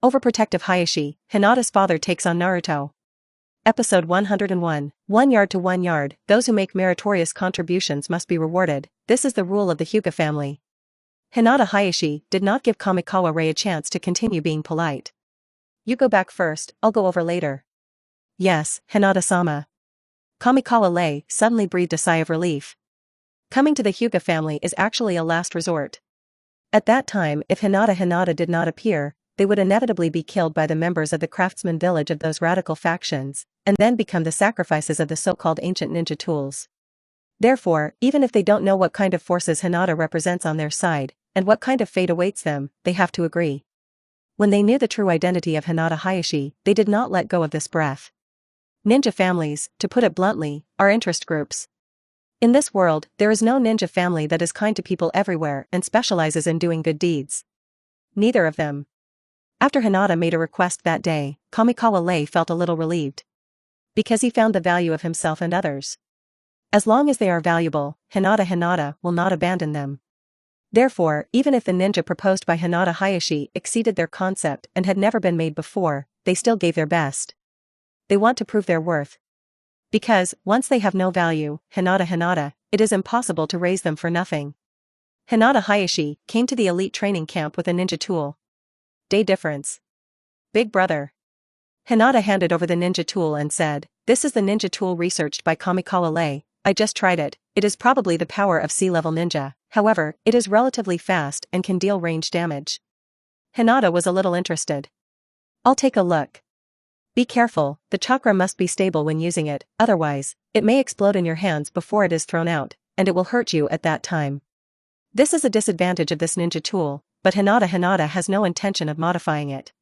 Overprotective Hiashi, Hinata's father takes on Naruto. Episode 101. 1 yard to 1 yard, those who make meritorious contributions must be rewarded. This is the rule of the Hyuga family. Hinata Hayashi did not give Kamikawa Rei a chance to continue being polite. You go back first, I'll go over later. Yes, Hinata-sama. Kamikawa Rei suddenly breathed a sigh of relief. Coming to the Hyuga family is actually a last resort. At that time, if Hinata did not appear, they would inevitably be killed by the members of the craftsman village of those radical factions, and then become the sacrifices of the so-called ancient ninja tools. Therefore, even if they don't know what kind of forces Hinata represents on their side, and what kind of fate awaits them, they have to agree. When they knew the true identity of Hinata Hayashi, they did not let go of this breath. Ninja families, to put it bluntly, are interest groups. In this world, there is no ninja family that is kind to people everywhere and specializes in doing good deeds. Neither of them. After Hinata made a request that day, Kamikawa Rei felt a little relieved. Because he found the value of himself and others. As long as they are valuable, Hinata will not abandon them. Therefore, even if the ninja proposed by Hinata Hayashi exceeded their concept and had never been made before, they still gave their best. They want to prove their worth. Because, once they have no value, Hinata, it is impossible to raise them for nothing. Hinata Hayashi came to the elite training camp with a ninja tool. Day difference. Big brother. Hinata handed over the ninja tool and said, "This is the ninja tool researched by Kamikawa Rei. I just tried it. It is probably the power of sea-level ninja, however, it is relatively fast and can deal range damage." Hinata was a little interested. "I'll take a look. Be careful, the chakra must be stable when using it, otherwise, it may explode in your hands before it is thrown out, and it will hurt you at that time. This is a disadvantage of this ninja tool, but Hinata has no intention of modifying it.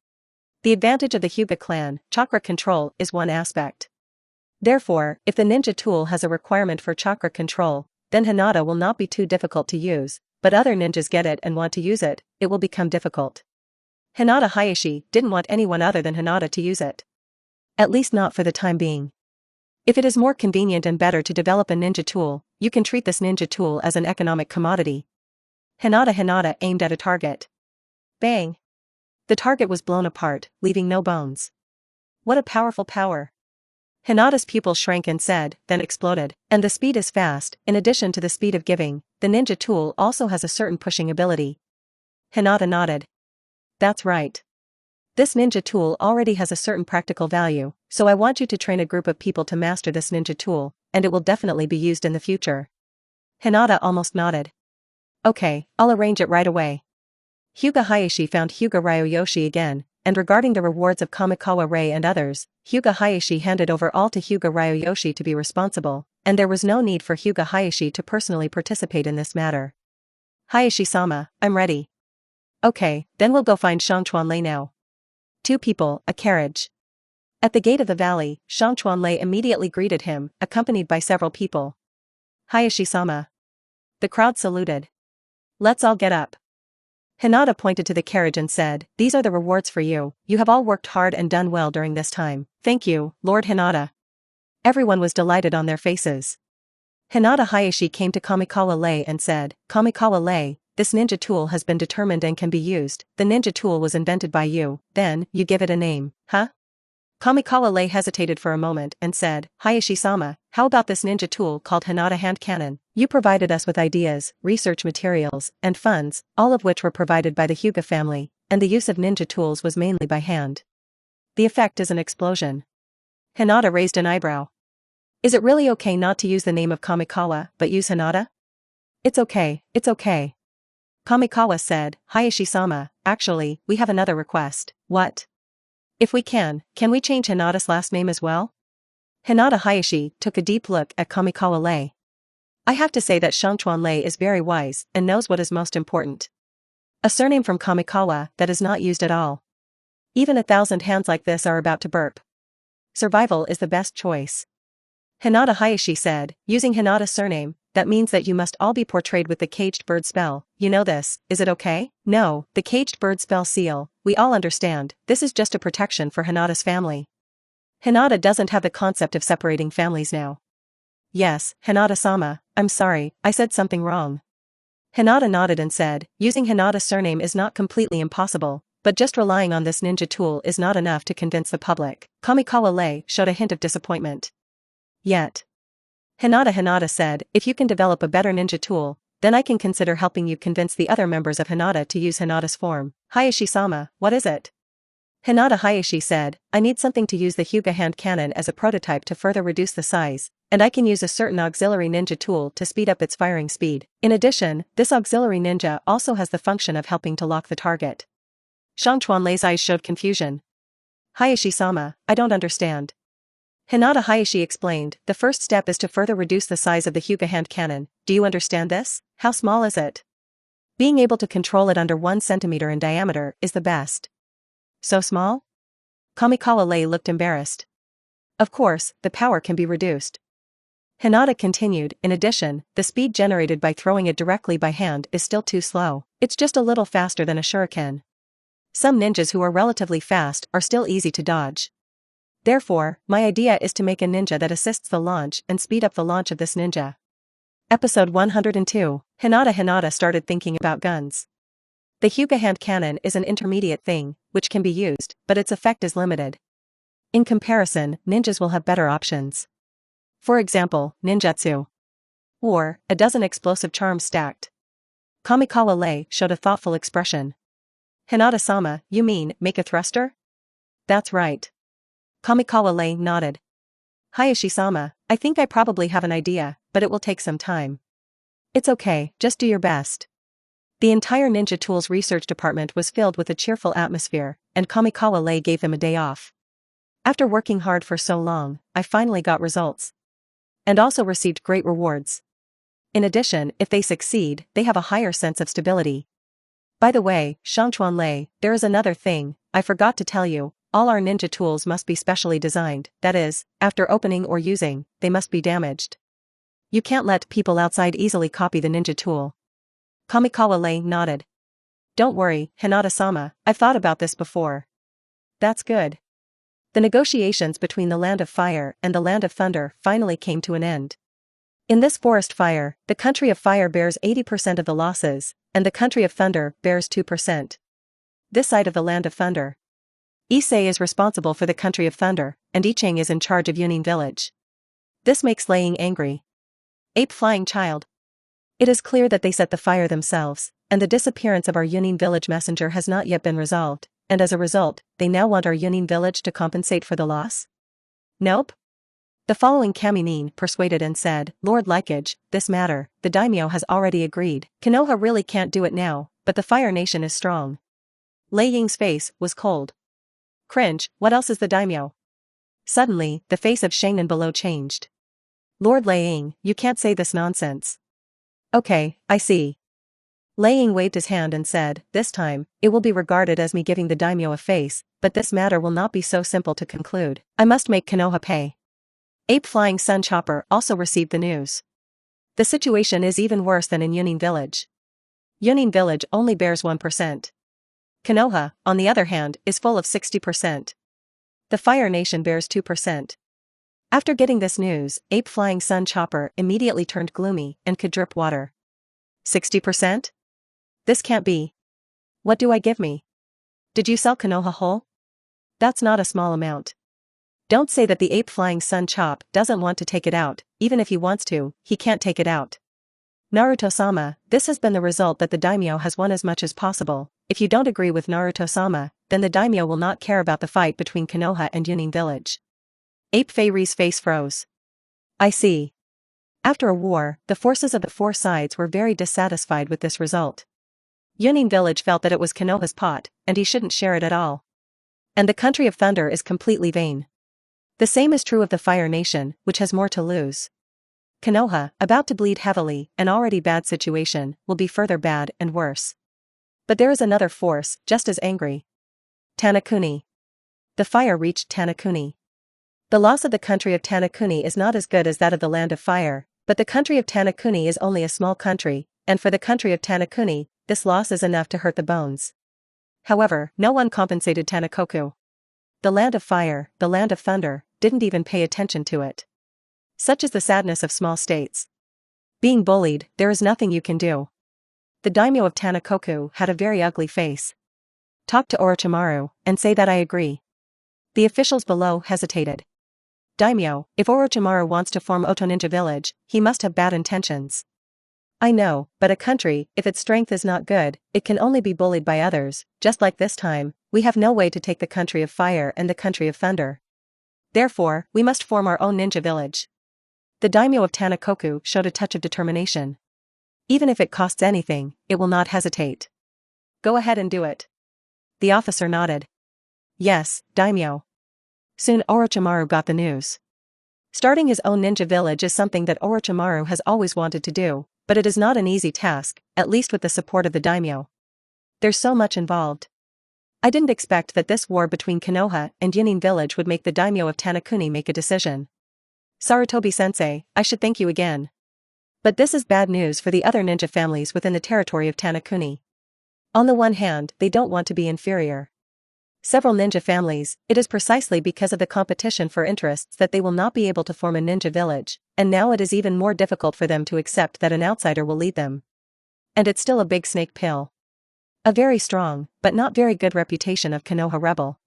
The advantage of the Hyuga Clan, chakra control, is one aspect. Therefore, if the ninja tool has a requirement for chakra control, then Hinata will not be too difficult to use, but other ninjas get it and want to use it, it will become difficult. Hinata Hayashi didn't want anyone other than Hinata to use it. At least not for the time being. If it is more convenient and better to develop a ninja tool, you can treat this ninja tool as an economic commodity." Hinata aimed at a target. Bang! The target was blown apart, leaving no bones. What a powerful power! Hinata's pupil shrank and said, then exploded, and the speed is fast. In addition to the speed of giving, the ninja tool also has a certain pushing ability. Hinata nodded. That's right. This ninja tool already has a certain practical value, so I want you to train a group of people to master this ninja tool, and it will definitely be used in the future. Hinata almost nodded. Okay, I'll arrange it right away. Hyuga Hayashi found Hyuga Ryoyoshi again, and regarding the rewards of Kamikawa Rei and others, Hyuga Hayashi handed over all to Hyuga Ryoyoshi to be responsible, and there was no need for Hyuga Hayashi to personally participate in this matter. Hayashi-sama, I'm ready. Okay, then we'll go find Shangchuanlei now. 2 people, a carriage. At the gate of the valley, Shangchuanlei immediately greeted him, accompanied by several people. Hayashi-sama. The crowd saluted. Let's all get up. Hinata pointed to the carriage and said, "These are the rewards for you. You have all worked hard and done well during this time. Thank you, Lord Hinata." Everyone was delighted on their faces. Hinata Hayashi came to Kamikawa Rei and said, "Kamikawa Rei, this ninja tool has been determined and can be used. The ninja tool was invented by you, then, you give it a name, huh?" Kamikawa Rei hesitated for a moment and said, "Hayashi-sama, how about this ninja tool called Hinata Hand Cannon? You provided us with ideas, research materials, and funds, all of which were provided by the Hyuga family, and the use of ninja tools was mainly by hand. The effect is an explosion." Hinata raised an eyebrow. "Is it really okay not to use the name of Kamikawa, but use Hinata?" It's okay. Kamikawa said, "Hayashi-sama, actually, we have another request." "What?" "If we can we change Hinata's last name as well?" Hinata Hayashi took a deep look at Kamikawa Rei. "I have to say that Shangchuanlei is very wise and knows what is most important. A surname from Kamikawa that is not used at all. Even 1,000 hands like this are about to burp. Survival is the best choice." Hinata Hayashi said, "Using Hinata's surname, that means that you must all be portrayed with the caged bird spell. You know this, is it okay?" "No, the caged bird spell seal, we all understand, this is just a protection for Hinata's family. Hinata doesn't have the concept of separating families now." "Yes, Hinata-sama, I'm sorry, I said something wrong." Hinata nodded and said, "Using Hinata's surname is not completely impossible, But just relying on this ninja tool is not enough to convince the public. Kamikawa Lei showed a hint of disappointment. Yet. Hinata said, if you can develop a better ninja tool, then I can consider helping you convince the other members of Hinata to use Hinata's form. Hayashi-sama, what is it? Hayashi said, I need something to use the Hyuga hand cannon as a prototype to further reduce the size, and I can use a certain auxiliary ninja tool to speed up its firing speed. In addition, this auxiliary ninja also has the function of helping to lock the target. Shangchuanlei's eyes showed confusion. Hayashi-sama, I don't understand. Hayashi explained, the first step is to further reduce the size of the Hyuga hand cannon. Do you understand this? How small is it? Being able to control it under 1 centimeter in diameter is the best. So small? Kamikawa Lei looked embarrassed. Of course, the power can be reduced. Hinata continued, in addition, the speed generated by throwing it directly by hand is still too slow. It's just a little faster than a shuriken. Some ninjas who are relatively fast are still easy to dodge. Therefore, my idea is to make a ninja that assists the launch and speed up the launch of this ninja. Episode 102, Hinata started thinking about guns. The Hyuga hand cannon is an intermediate thing, which can be used, but its effect is limited. In comparison, ninjas will have better options. For example, ninjutsu. Or, a dozen explosive charms stacked. Kamikawa Lei showed a thoughtful expression. Hinata-sama, you mean, make a thruster? That's right. Kamikawa Lei nodded. Hayashi-sama, I think I probably have an idea, but it will take some time. It's okay, just do your best. The entire Ninja Tools research department was filled with a cheerful atmosphere, and Kamikawa Lei gave them a day off. After working hard for so long, I finally got results. And also received great rewards. In addition, if they succeed, they have a higher sense of stability. By the way, Shangchuanlei, there is another thing, I forgot to tell you. All our ninja tools must be specially designed, that is, after opening or using, they must be damaged. You can't let people outside easily copy the ninja tool. Kamikawa Lei nodded. Don't worry, Hinata-sama, I've thought about this before. That's good. The negotiations between the Land of Fire and the Land of Thunder finally came to an end. In this forest fire, the country of fire bears 80% of the losses, and the country of thunder bears 2%. This side of the Land of Thunder. Issei is responsible for the country of thunder, and Icheng is in charge of Yunin village. This makes Lei Ying angry. Ape flying child. It is clear that they set the fire themselves, and the disappearance of our Yunin village messenger has not yet been resolved, and as a result, they now want our Yunin village to compensate for the loss? Nope. The following Kaminin persuaded and said, Lord Likage, this matter, the daimyo has already agreed. Konoha really can't do it now, but the Fire Nation is strong. Lei Ying's face was cold. Cringe, what else is the daimyo? Suddenly, the face of Shangnan below changed. Lord Lei Ying, you can't say this nonsense. Okay, I see. Lei Ying waved his hand and said, this time, it will be regarded as me giving the daimyo a face, but this matter will not be so simple to conclude. I must make Konoha pay. Ape Flying Sun Chopper also received the news. The situation is even worse than in Yunin village. Yunin village only bears 1%. Konoha, on the other hand, is full of 60%. The Fire Nation bears 2%. After getting this news, Ape Flying Sun Chopper immediately turned gloomy and could drip water. 60%? This can't be. What do I give me? Did you sell Konoha whole? That's not a small amount. Don't say that the Ape Flying Sun Chop doesn't want to take it out, even if he wants to, he can't take it out. Naruto-sama, this has been the result that the daimyo has won as much as possible. If you don't agree with Naruto-sama, then the daimyo will not care about the fight between Konoha and Yunin village. Ape Feiри's face froze. I see. After a war, the forces of the four sides were very dissatisfied with this result. Yunin village felt that it was Konoha's pot, and he shouldn't share it at all. And the country of thunder is completely vain. The same is true of the Fire Nation, which has more to lose. Konoha, about to bleed heavily, an already bad situation, will be further bad and worse. But there is another force, just as angry. Tanakuni. The fire reached Tanakuni. The loss of the country of Tanakuni is not as good as that of the Land of Fire, but the country of Tanakuni is only a small country, and for the country of Tanakuni, this loss is enough to hurt the bones. However, no one compensated Tanakoku. The Land of Fire, the Land of Thunder, didn't even pay attention to it. Such is the sadness of small states. Being bullied, there is nothing you can do. The daimyo of Tanakoku had a very ugly face. talk to Orochimaru, and say that I agree. The officials below hesitated. Daimyo, if Orochimaru wants to form Oto Ninja Village, he must have bad intentions. I know, but a country, if its strength is not good, it can only be bullied by others, just like this time, we have no way to take the country of fire and the country of thunder. Therefore, we must form our own ninja village. The daimyo of Tanakoku showed a touch of determination. Even if it costs anything, it will not hesitate. Go ahead and do it. The officer nodded. Yes, daimyo. Soon Orochimaru got the news. Starting his own ninja village is something that Orochimaru has always wanted to do, but it is not an easy task, at least with the support of the daimyo. There's so much involved. I didn't expect that this war between Konoha and Yunin village would make the daimyo of Tanakuni make a decision. Sarutobi-sensei, I should thank you again. But this is bad news for the other ninja families within the territory of Tanakuni. On the one hand, they don't want to be inferior. Several ninja families, it is precisely because of the competition for interests that they will not be able to form a ninja village, and now it is even more difficult for them to accept that an outsider will lead them. And it's still a big snake pill. A very strong, but not very good reputation of Konoha rebel.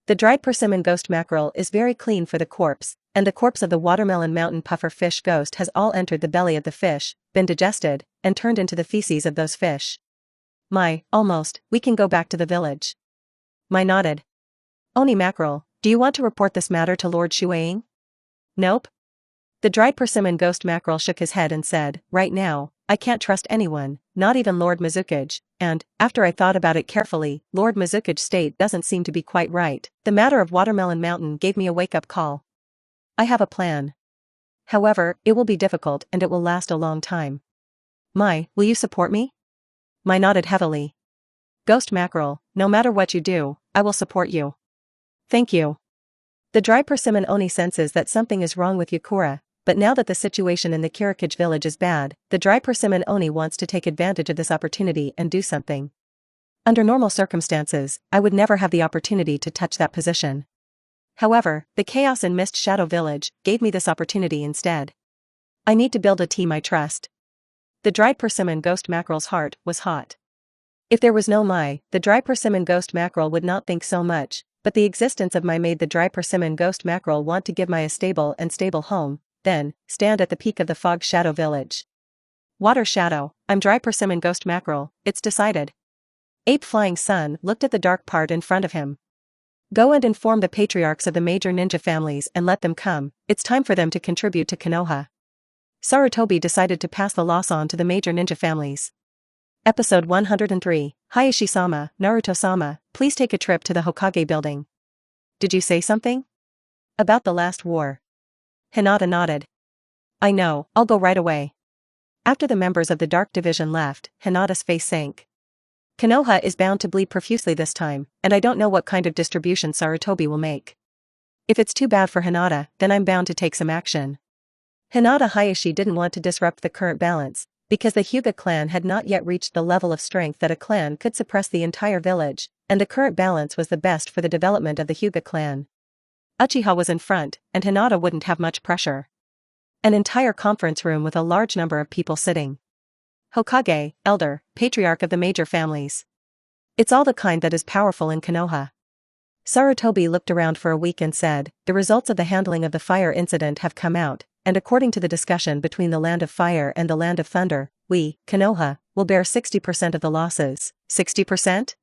The dried persimmon ghost mackerel is very clean for the corpse, and the corpse of the watermelon mountain puffer fish ghost has all entered the belly of the fish, been digested, and turned into the feces of those fish. Almost, we can go back to the village. Mai nodded. Oni mackerel, do you want to report this matter to Lord Shuang? Nope. The dried persimmon ghost mackerel shook his head and said, right now, I can't trust anyone, not even Lord Mizukage, and, after I thought about it carefully, Lord Mizukage's state doesn't seem to be quite right. The matter of Watermelon Mountain gave me a wake-up call. I have a plan. However, it will be difficult and it will last a long time. Mai, will you support me? Mai nodded heavily. Ghost mackerel, no matter what you do, I will support you. Thank you. The dry persimmon Oni senses that something is wrong with Yakura, but now that the situation in the Kirikage village is bad, the dry persimmon Oni wants to take advantage of this opportunity and do something. Under normal circumstances, I would never have the opportunity to touch that position. However, the Chaos and Mist Shadow Village gave me this opportunity instead. I need to build a team I trust. The dried persimmon ghost mackerel's heart was hot. If there was no Mai, the dry persimmon ghost mackerel would not think so much, but the existence of Mai made the dry persimmon ghost mackerel want to give Mai a stable home, then, stand at the peak of the fog shadow village. Water shadow, I'm dry persimmon ghost mackerel, it's decided. Ape Flying Sun looked at the dark part in front of him. Go and inform the patriarchs of the major ninja families and let them come, it's time for them to contribute to Konoha. Sarutobi decided to pass the loss on to the major ninja families. Episode 103, Hiashi-sama, Naruto-sama, please take a trip to the Hokage building. Did you say something? About the last war. Hinata nodded. I know, I'll go right away. After the members of the Dark Division left, Hinata's face sank. Konoha is bound to bleed profusely this time, and I don't know what kind of distribution Sarutobi will make. If it's too bad for Hinata, then I'm bound to take some action. Hinata Hayashi didn't want to disrupt the current balance, because the Hyuga clan had not yet reached the level of strength that a clan could suppress the entire village, and the current balance was the best for the development of the Hyuga clan. Uchiha was in front, and Hinata wouldn't have much pressure. An entire conference room with a large number of people sitting. Hokage, elder, patriarch of the major families. It's all the kind that is powerful in Konoha. Sarutobi looked around for a week and said, the results of the handling of the fire incident have come out, and according to the discussion between the Land of Fire and the Land of Thunder, we, Konoha, will bear 60% of the losses. 60%?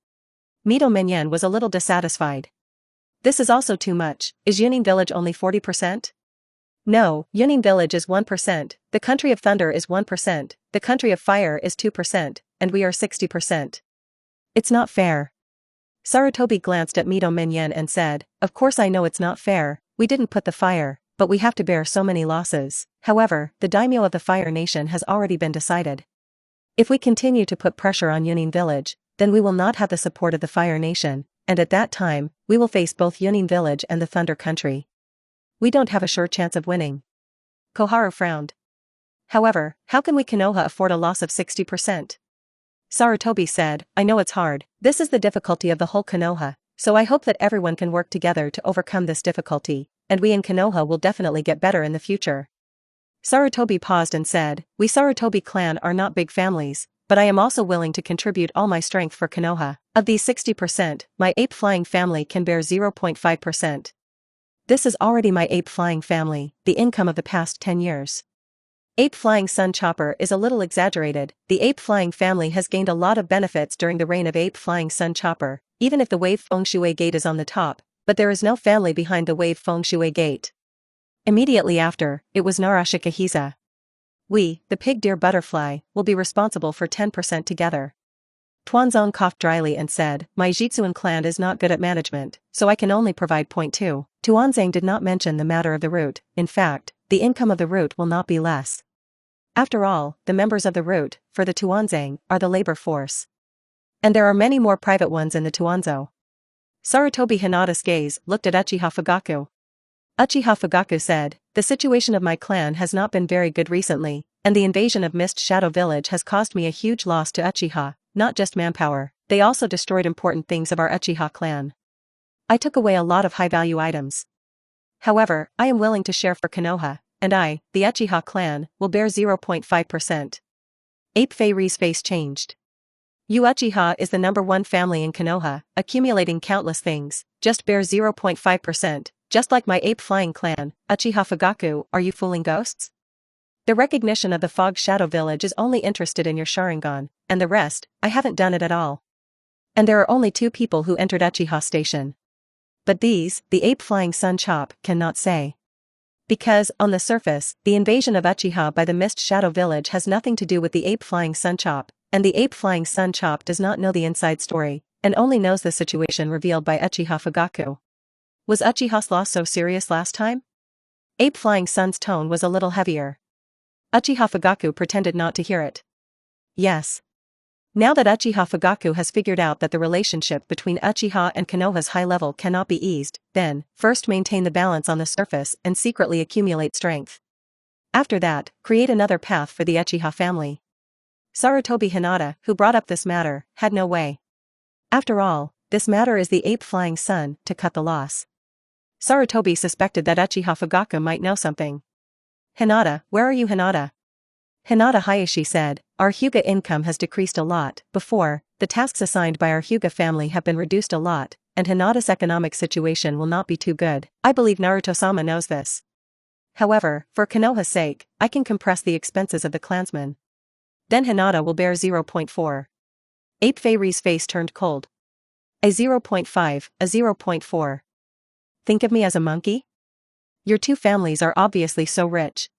Mito Minyen was a little dissatisfied. This is also too much, is Yunin village only 40%? No, Yunin village is 1%, the country of thunder is 1%, the country of fire is 2%, and we are 60%. It's not fair. Sarutobi glanced at Mito Minyen and said, of course I know it's not fair, we didn't put the fire, but we have to bear so many losses. However, the daimyo of the Fire Nation has already been decided. If we continue to put pressure on Yunin village, then we will not have the support of the Fire Nation, and at that time, we will face both Yunin village and the Thunder Country. We don't have a sure chance of winning. Koharu frowned. However, how can we Konoha afford a loss of 60%? Sarutobi said, I know it's hard, this is the difficulty of the whole Konoha, so I hope that everyone can work together to overcome this difficulty, and we in Konoha will definitely get better in the future. Sarutobi paused and said, we Sarutobi clan are not big families, but I am also willing to contribute all my strength for Konoha. Of these 60%, my ape flying family can bear 0.5%. This is already my ape flying family, the income of the past 10 years. Ape flying sun chopper is a little exaggerated. The ape flying family has gained a lot of benefits during the reign of ape flying sun chopper, even if the wave feng shui gate is on the top, but there is no family behind the wave feng shui gate. Immediately after, it was Narashika Hiza. We, the pig deer butterfly, will be responsible for 10% together. Tuanzong coughed dryly and said, my Jitsuan clan is not good at management, so I can only provide 0.2. Tuanzang did not mention the matter of the route. In fact, the income of the route will not be less. After all, the members of the route, for the Tuanzang, are the labor force. And there are many more private ones in the Tuanzo. Sarutobi Hinata's gaze looked at Uchiha Fugaku. Uchiha Fugaku said, the situation of my clan has not been very good recently, and the invasion of Mist Shadow Village has caused me a huge loss to Uchiha, not just manpower, they also destroyed important things of our Uchiha clan. I took away a lot of high-value items. However, I am willing to share for Konoha, and I, the Uchiha clan, will bear 0.5%. Ape Feire's face changed. You Uchiha is the #1 family in Konoha, accumulating countless things, just bear 0.5%, just like my ape flying clan. Uchiha Fugaku, are you fooling ghosts? The recognition of the Fog Shadow Village is only interested in your Sharingan, and the rest, I haven't done it at all. And there are only 2 people who entered Uchiha Station. But these, the ape flying sun chop, cannot say. Because, on the surface, the invasion of Uchiha by the Mist Shadow Village has nothing to do with the ape flying sun chop, and the ape flying sun chop does not know the inside story, and only knows the situation revealed by Uchiha Fugaku. Was Uchiha's loss so serious last time? Ape flying sun's tone was a little heavier. Uchiha Fugaku pretended not to hear it. Yes. Now that Uchiha Fugaku has figured out that the relationship between Uchiha and Konoha's high level cannot be eased, then, first maintain the balance on the surface and secretly accumulate strength. After that, create another path for the Uchiha family. Sarutobi Hinata, who brought up this matter, had no way. After all, this matter is the ape flying sun, to cut the loss. Sarutobi suspected that Uchiha Fugaku might know something. Hinata, where are you Hinata? Hinata Hayashi said, our Hyuga income has decreased a lot. Before, the tasks assigned by our Hyuga family have been reduced a lot, and Hinata's economic situation will not be too good. I believe Naruto-sama knows this. However, for Konoha's sake, I can compress the expenses of the clansmen. Then Hinata will bear 0.4. Ape Feire's face turned cold. A 0.5, a 0.4. Think of me as a monkey? Your 2 families are obviously so rich.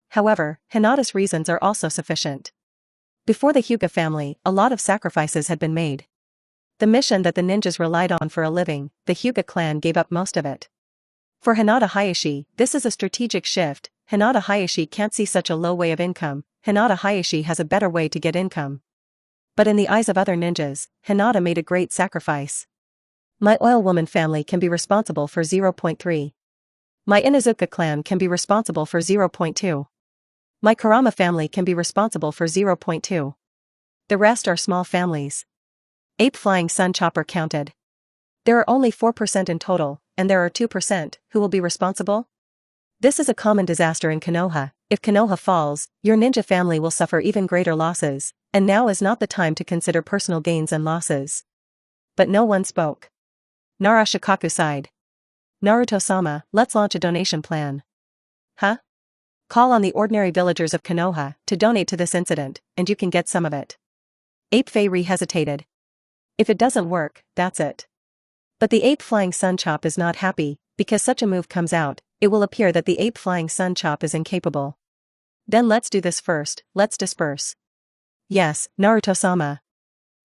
However, Hinata's reasons are also sufficient. Before the Hyuga family, a lot of sacrifices had been made. The mission that the ninjas relied on for a living, the Hyuga clan gave up most of it. For Hinata Hayashi, this is a strategic shift. Hinata Hayashi can't see such a low way of income. Hinata Hayashi has a better way to get income. But in the eyes of other ninjas, Hinata made a great sacrifice. My oil woman family can be responsible for 0.3. My Inuzuka clan can be responsible for 0.2. My Kurama family can be responsible for 0.2. The rest are small families. Ape flying sun chopper counted. There are only 4% in total, and there are 2% who will be responsible. This is a common disaster in Konoha. If Konoha falls, your ninja family will suffer even greater losses, and now is not the time to consider personal gains and losses. But no one spoke. Narashikaku sighed. Naruto-sama, let's launch a donation plan. Huh? Call on the ordinary villagers of Konoha to donate to this incident, and you can get some of it. Ape Feire hesitated. If it doesn't work, that's it. But the ape flying sun chop is not happy, because such a move comes out, it will appear that the ape flying sun chop is incapable. Then let's do this first, let's disperse. Yes, Naruto-sama.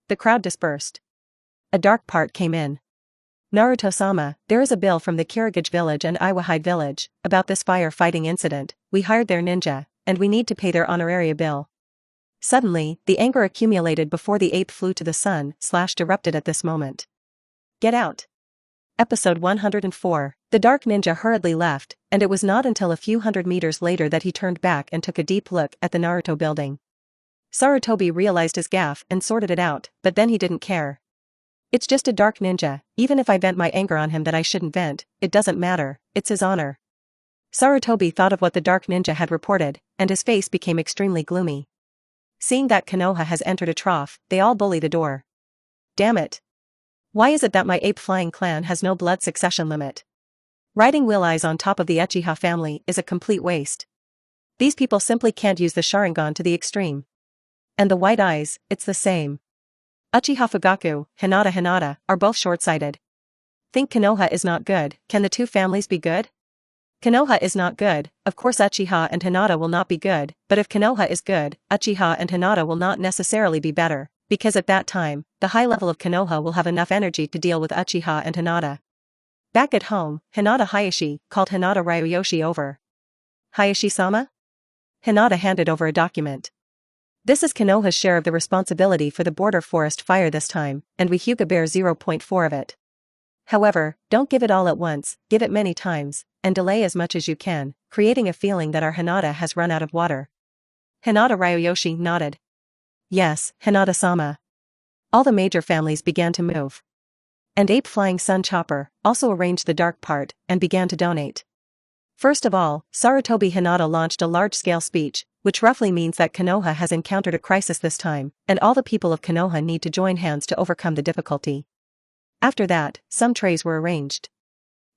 The crowd dispersed. A dark part came in. Naruto-sama, there is a bill from the Kirigage village and Iwahide village, about this fire-fighting incident. We hired their ninja, and we need to pay their honoraria bill. Suddenly, the anger accumulated before the ape flew to the sun, erupted at this moment. Get out. Episode 104. The dark ninja hurriedly left, and it was not until a few hundred meters later that he turned back and took a deep look at the Naruto building. Sarutobi realized his gaffe and sorted it out, but then he didn't care. It's just a dark ninja, even if I vent my anger on him that I shouldn't vent, it doesn't matter, it's his honor. Sarutobi thought of what the dark ninja had reported, and his face became extremely gloomy. Seeing that Konoha has entered a trough, they all bully the door. Damn it. Why is it that my ape-flying clan has no blood succession limit? Riding Will Eyes on top of the Uchiha family is a complete waste. These people simply can't use the Sharingan to the extreme. And the White Eyes, it's the same. Uchiha Fugaku, Hinata are both short-sighted. Think Konoha is not good, can the two families be good? Konoha is not good, of course Uchiha and Hinata will not be good, but if Konoha is good, Uchiha and Hinata will not necessarily be better, because at that time, the high level of Konoha will have enough energy to deal with Uchiha and Hinata. Back at home, Hinata Hiashi called Hinata Ryoyoshi over. Hiashi-sama? Hinata handed over a document. This is Konoha's share of the responsibility for the border forest fire this time, and we Hyuga bear 0.4 of it. However, don't give it all at once, give it many times, and delay as much as you can, creating a feeling that our Hinata has run out of water. Hinata Ryoyoshi nodded. Yes, Hinata-sama. All the major families began to move. And Ape Flying Sun Chopper also arranged the dark part and began to donate. First of all, Sarutobi Hinata launched a large-scale speech, which roughly means that Konoha has encountered a crisis this time, and all the people of Konoha need to join hands to overcome the difficulty. After that, some trays were arranged.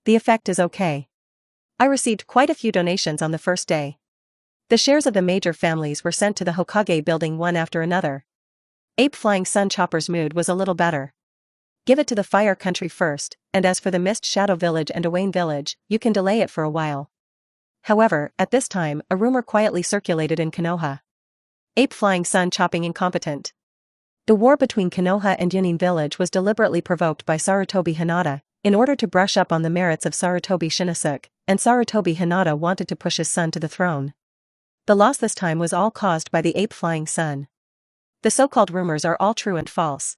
The effect is okay. I received quite a few donations on the first day. The shares of the major families were sent to the Hokage building one after another. Ape Flying Sun Chopper's mood was a little better. Give it to the Fire Country first, and as for the Mist Shadow Village and Awain Village, you can delay it for a while. However, at this time, a rumor quietly circulated in Konoha. Ape Flying Sun chopping incompetent. The war between Konoha and Yunin Village was deliberately provoked by Sarutobi Hinata, in order to brush up on the merits of Sarutobi Shinosuke, and Sarutobi Hinata wanted to push his son to the throne. The loss this time was all caused by the Ape Flying Sun. The so-called rumors are all true and false.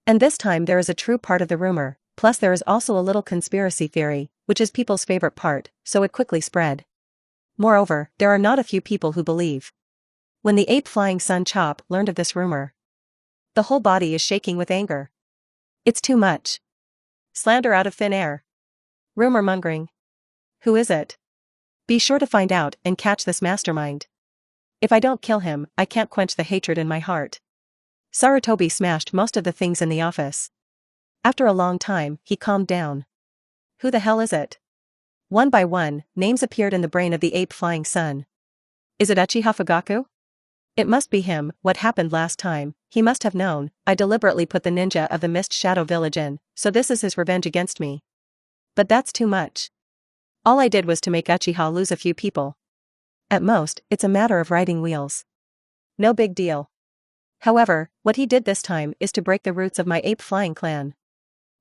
And this time there is a true part of the rumor, plus there is also a little conspiracy theory, which is people's favorite part, so it quickly spread. Moreover, there are not a few people who believe. When the Ape Flying Sun Chop learned of this rumor, the whole body is shaking with anger. It's too much. Slander out of thin air. Rumor mongering. Who is it? Be sure to find out and catch this mastermind. If I don't kill him, I can't quench the hatred in my heart. Sarutobi smashed most of the things in the office. After a long time, he calmed down. Who the hell is it? One by one, names appeared in the brain of the Ape Flying Sun. Is it Uchiha Fugaku? It must be him. What happened last time, he must have known. I deliberately put the ninja of the Mist Shadow Village in, so this is his revenge against me. But that's too much. All I did was to make Uchiha lose a few people. At most, it's a matter of riding wheels. No big deal. However, what he did this time is to break the roots of my ape-flying clan.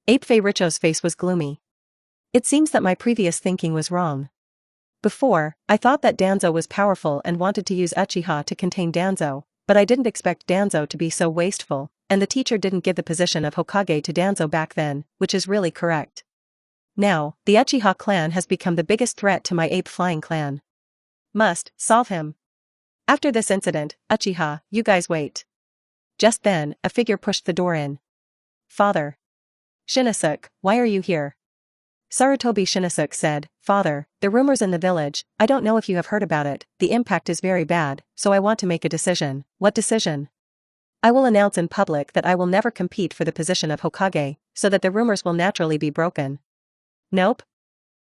Ape Fei Richo's face was gloomy. It seems that my previous thinking was wrong. Before, I thought that Danzo was powerful and wanted to use Uchiha to contain Danzo, but I didn't expect Danzo to be so wasteful, and the teacher didn't give the position of Hokage to Danzo back then, which is really correct. Now, the Uchiha clan has become the biggest threat to my ape-flying clan. Must solve him. After this incident, Uchiha, you guys wait. Just then, a figure pushed the door in. Father. Shinosuke, why are you here? Sarutobi Shinosuke said, Father, the rumors in the village, I don't know if you have heard about it, the impact is very bad, so I want to make a decision. What decision? I will announce in public that I will never compete for the position of Hokage, so that the rumors will naturally be broken. Nope.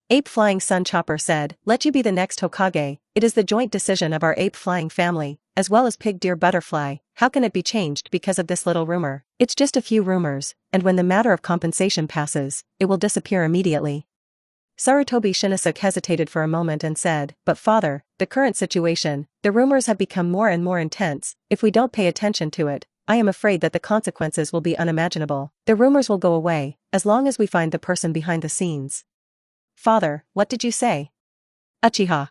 Ape Flying Sun Chopper said, let you be the next Hokage, it is the joint decision of our ape flying family, as well as Pig Deer Butterfly, how can it be changed because of this little rumor? It's just a few rumors, and when the matter of compensation passes, it will disappear immediately. Sarutobi Shinosuke hesitated for a moment and said, but father, the current situation, the rumors have become more and more intense, if we don't pay attention to it, I am afraid that the consequences will be unimaginable. The rumors will go away, as long as we find the person behind the scenes. Father, what did you say? Uchiha.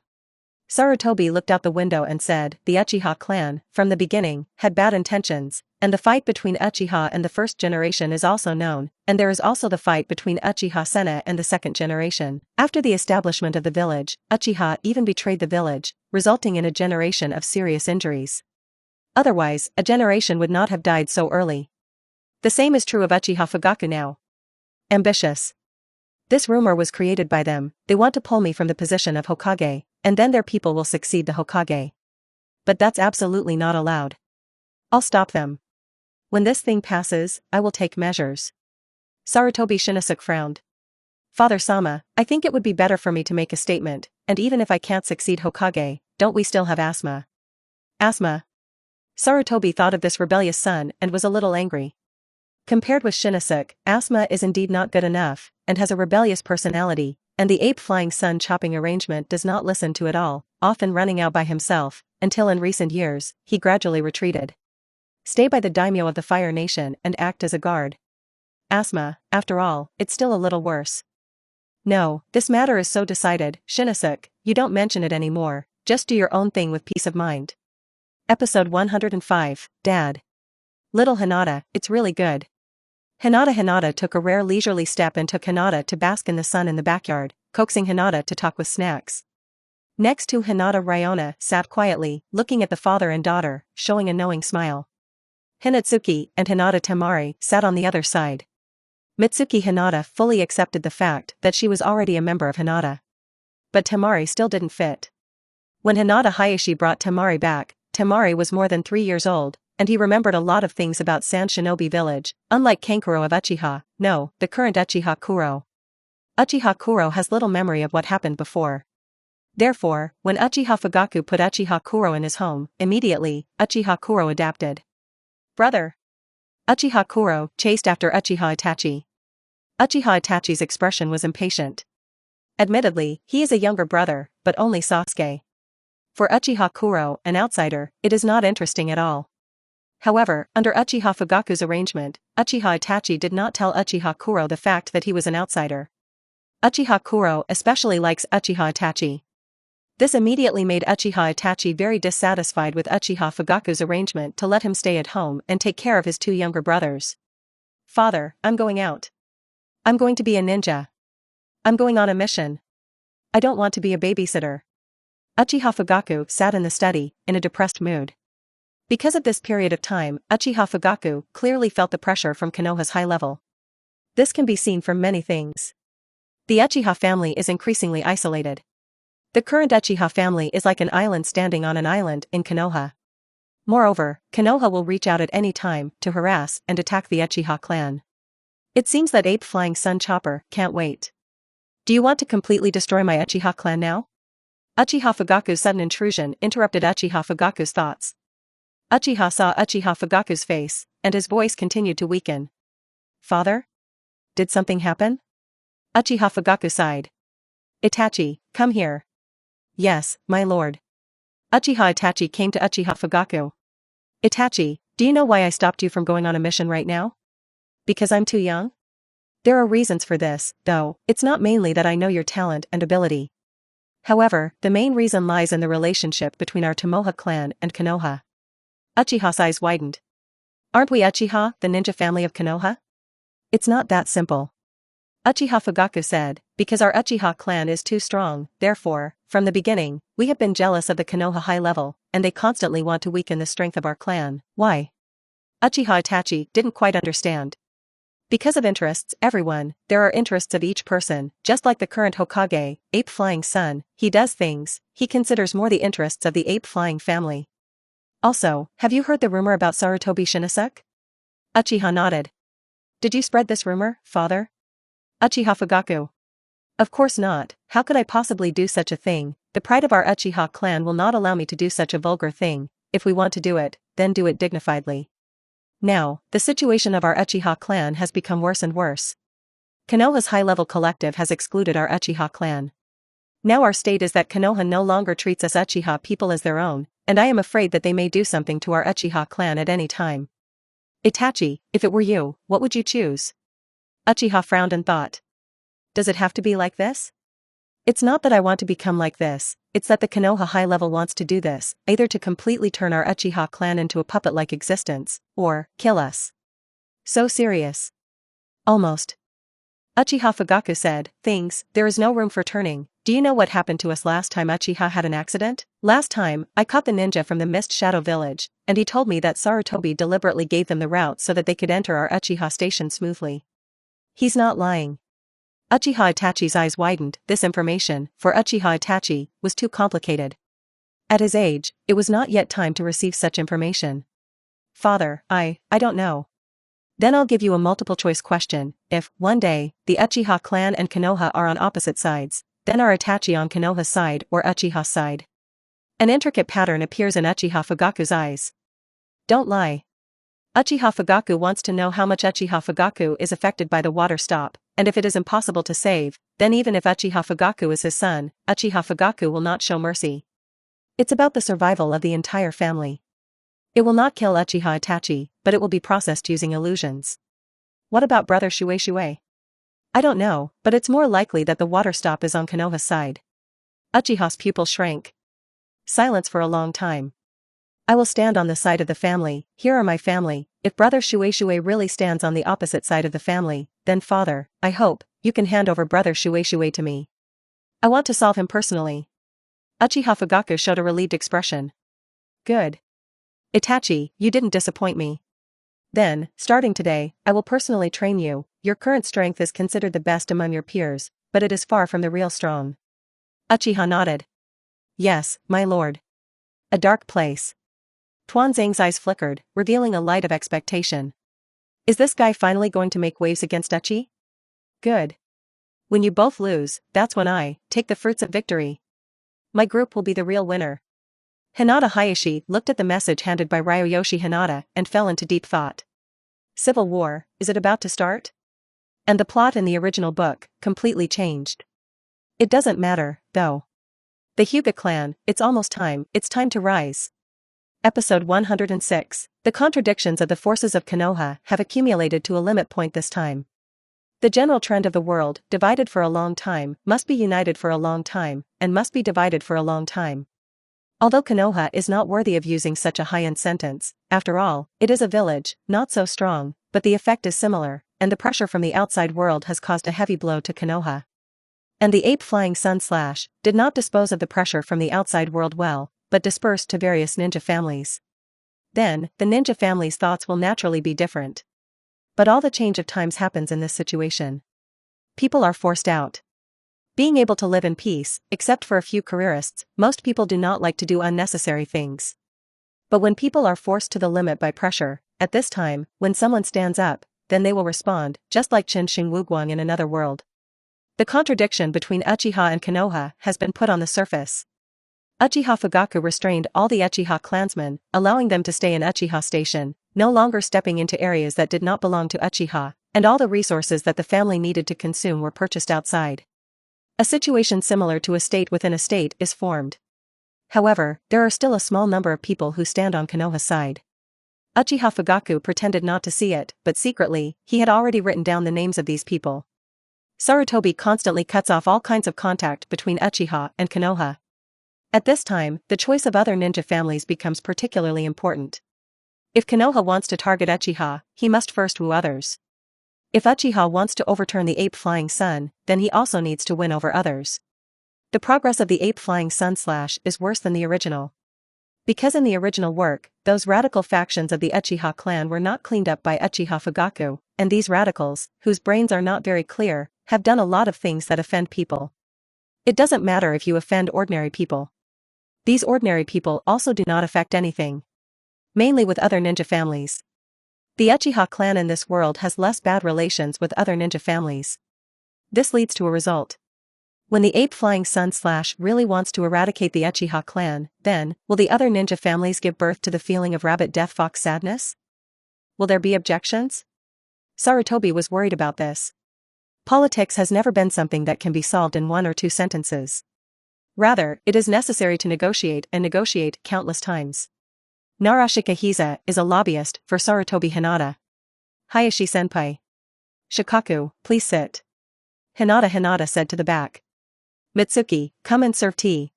Sarutobi looked out the window and said, the Uchiha clan, from the beginning, had bad intentions, and the fight between Uchiha and the first generation is also known, and there is also the fight between Uchiha Sena and the second generation. After the establishment of the village, Uchiha even betrayed the village, resulting in a generation of serious injuries. Otherwise, a generation would not have died so early. The same is true of Uchiha Fugaku now. Ambitious. This rumor was created by them, they want to pull me from the position of Hokage, and then their people will succeed the Hokage. But that's absolutely not allowed. I'll stop them. When this thing passes, I will take measures. Sarutobi Shinosuke frowned. Father Sama, I think it would be better for me to make a statement, and even if I can't succeed Hokage, don't we still have asthma? Asthma? Sarutobi thought of this rebellious son and was a little angry. Compared with Shinosuke, asthma is indeed not good enough, and has a rebellious personality, and the ape-flying sun chopping arrangement does not listen to it all, often running out by himself, until in recent years, he gradually retreated. Stay by the daimyo of the Fire Nation and act as a guard. Asthma, after all, it's still a little worse. No, this matter is so decided, Shinosuke, you don't mention it anymore, just do your own thing with peace of mind. Episode 105, Dad. Little Hinata, it's really good. Hinata took a rare leisurely step and took Hinata to bask in the sun in the backyard, coaxing Hinata to talk with snacks. Next to Hinata Ryona sat quietly, looking at the father and daughter, showing a knowing smile. Hinatsuki and Hinata Temari sat on the other side. Mitsuki Hinata fully accepted the fact that she was already a member of Hinata. But Temari still didn't fit. When Hinata Hayashi brought Temari back, Temari was more than 3 years old, and he remembered a lot of things about Sand Shinobi Village, unlike Kankuro of Uchiha, no, the current Uchiha Kuro. Uchiha Kuro has little memory of what happened before. Therefore, when Uchiha Fugaku put Uchiha Kuro in his home, immediately, Uchiha Kuro adapted. Brother. Uchiha Kuro chased after Uchiha Itachi. Uchiha Itachi's expression was impatient. Admittedly, he is a younger brother, but only Sasuke. For Uchiha Kuro, an outsider, it is not interesting at all. However, under Uchiha Fugaku's arrangement, Uchiha Itachi did not tell Uchiha Kuro the fact that he was an outsider. Uchiha Kuro especially likes Uchiha Itachi. This immediately made Uchiha Itachi very dissatisfied with Uchiha Fugaku's arrangement to let him stay at home and take care of his 2 younger brothers. Father, I'm going out. I'm going to be a ninja. I'm going on a mission. I don't want to be a babysitter. Uchiha Fugaku sat in the study, in a depressed mood. Because of this period of time, Uchiha Fugaku clearly felt the pressure from Konoha's high level. This can be seen from many things. The Uchiha family is increasingly isolated. The current Uchiha family is like an island standing on an island in Konoha. Moreover, Konoha will reach out at any time to harass and attack the Uchiha clan. It seems that ape-flying sun chopper can't wait. Do you want to completely destroy my Uchiha clan now? Uchiha Fugaku's sudden intrusion interrupted Uchiha Fugaku's thoughts. Uchiha saw Uchiha Fugaku's face, and his voice continued to weaken. Father? Did something happen? Uchiha Fugaku sighed. Itachi, come here. Yes, my lord. Uchiha Itachi came to Uchiha Fugaku. Itachi, do you know why I stopped you from going on a mission right now? Because I'm too young? There are reasons for this, though, it's not mainly that I know your talent and ability. However, the main reason lies in the relationship between our Tomoha clan and Konoha. Uchiha's eyes widened. Aren't we Uchiha, the ninja family of Konoha? It's not that simple. Uchiha Fugaku said, because our Uchiha clan is too strong, therefore, from the beginning, we have been jealous of the Konoha high level, and they constantly want to weaken the strength of our clan. Why? Uchiha Itachi didn't quite understand. Because of interests, everyone, there are interests of each person, just like the current Hokage, ape-flying sun, he does things, he considers more the interests of the ape-flying family. Also, have you heard the rumor about Sarutobi Shinosuke? Uchiha nodded. Did you spread this rumor, father? Uchiha Fugaku. Of course not, how could I possibly do such a thing? The pride of our Uchiha clan will not allow me to do such a vulgar thing. If we want to do it, then do it dignifiedly. Now, the situation of our Uchiha clan has become worse and worse. Konoha's high-level collective has excluded our Uchiha clan. Now our state is that Konoha no longer treats us Uchiha people as their own, and I am afraid that they may do something to our Uchiha clan at any time. Itachi, if it were you, what would you choose? Uchiha frowned and thought. Does it have to be like this? It's not that I want to become like this, it's that the Konoha high level wants to do this, either to completely turn our Uchiha clan into a puppet-like existence, or kill us. So serious. Almost. Uchiha Fugaku said, there is no room for turning. Do you know what happened to us last time Uchiha had an accident? Last time, I caught the ninja from the Mist Shadow Village, and he told me that Sarutobi deliberately gave them the route so that they could enter our Uchiha station smoothly. He's not lying. Uchiha Itachi's eyes widened. This information, for Uchiha Itachi, was too complicated. At his age, it was not yet time to receive such information. Father, I don't know. Then I'll give you a multiple choice question. If, one day, the Uchiha clan and Konoha are on opposite sides, then are Itachi on Konoha's side or Uchiha's side? An intricate pattern appears in Uchiha Fugaku's eyes. Don't lie. Uchiha Fugaku wants to know how much Uchiha Fugaku is affected by the water stop, and if it is impossible to save, then even if Uchiha Fugaku is his son, Uchiha Fugaku will not show mercy. It's about the survival of the entire family. It will not kill Uchiha Itachi, but it will be processed using illusions. What about brother Shuei? I don't know, but it's more likely that the water stop is on Konoha's side. Uchiha's pupil shrank. Silence for a long time. I will stand on the side of the family. Here are my family. If brother Shuei really stands on the opposite side of the family, then father, I hope, you can hand over brother Shuei to me. I want to solve him personally. Uchiha Fugaku showed a relieved expression. Good. Itachi, you didn't disappoint me. Then, starting today, I will personally train you. Your current strength is considered the best among your peers, but it is far from the real strong. Uchiha nodded. Yes, my lord. A dark place. Tuanzang's eyes flickered, revealing a light of expectation. Is this guy finally going to make waves against Uchi? Good. When you both lose, that's when I take the fruits of victory. My group will be the real winner. Hinata Hayashi looked at the message handed by Ryoyoshi Hinata and fell into deep thought. Civil war, is it about to start? And the plot in the original book completely changed. It doesn't matter, though. The Hyuga clan, it's almost time, it's time to rise. Episode 106. The contradictions of the forces of Konoha have accumulated to a limit point this time. The general trend of the world, divided for a long time, must be united for a long time, and must be divided for a long time. Although Konoha is not worthy of using such a high-end sentence, after all, it is a village, not so strong, but the effect is similar, and the pressure from the outside world has caused a heavy blow to Konoha. And the ape flying sun slash did not dispose of the pressure from the outside world well, but dispersed to various ninja families. Then, the ninja family's thoughts will naturally be different. But all the change of times happens in this situation. People are forced out. Being able to live in peace, except for a few careerists, most people do not like to do unnecessary things. But when people are forced to the limit by pressure, at this time, when someone stands up, then they will respond, just like Qin Shing Wuguang in another world. The contradiction between Uchiha and Konoha has been put on the surface. Uchiha Fugaku restrained all the Uchiha clansmen, allowing them to stay in Uchiha Station, no longer stepping into areas that did not belong to Uchiha, and all the resources that the family needed to consume were purchased outside. A situation similar to a state within a state is formed. However, there are still a small number of people who stand on Konoha's side. Uchiha Fugaku pretended not to see it, but secretly, he had already written down the names of these people. Sarutobi constantly cuts off all kinds of contact between Uchiha and Konoha. At this time, the choice of other ninja families becomes particularly important. If Konoha wants to target Uchiha, he must first woo others. If Uchiha wants to overturn the ape flying sun, then he also needs to win over others. The progress of the ape flying sun slash is worse than the original. Because in the original work, those radical factions of the Uchiha clan were not cleaned up by Uchiha Fugaku, and these radicals, whose brains are not very clear, have done a lot of things that offend people. It doesn't matter if you offend ordinary people. These ordinary people also do not affect anything. Mainly with other ninja families. The Uchiha clan in this world has less bad relations with other ninja families. This leads to a result. When the ape flying sun slash really wants to eradicate the Uchiha clan, then, will the other ninja families give birth to the feeling of rabbit death fox sadness? Will there be objections? Sarutobi was worried about this. Politics has never been something that can be solved in 1 or 2 sentences. Rather, it is necessary to negotiate and negotiate countless times. Narashika Hiza is a lobbyist for Sarutobi Hinata. Hayashi-senpai. Shikaku, please sit. Hinata said to the back. Mitsuki, come and serve tea.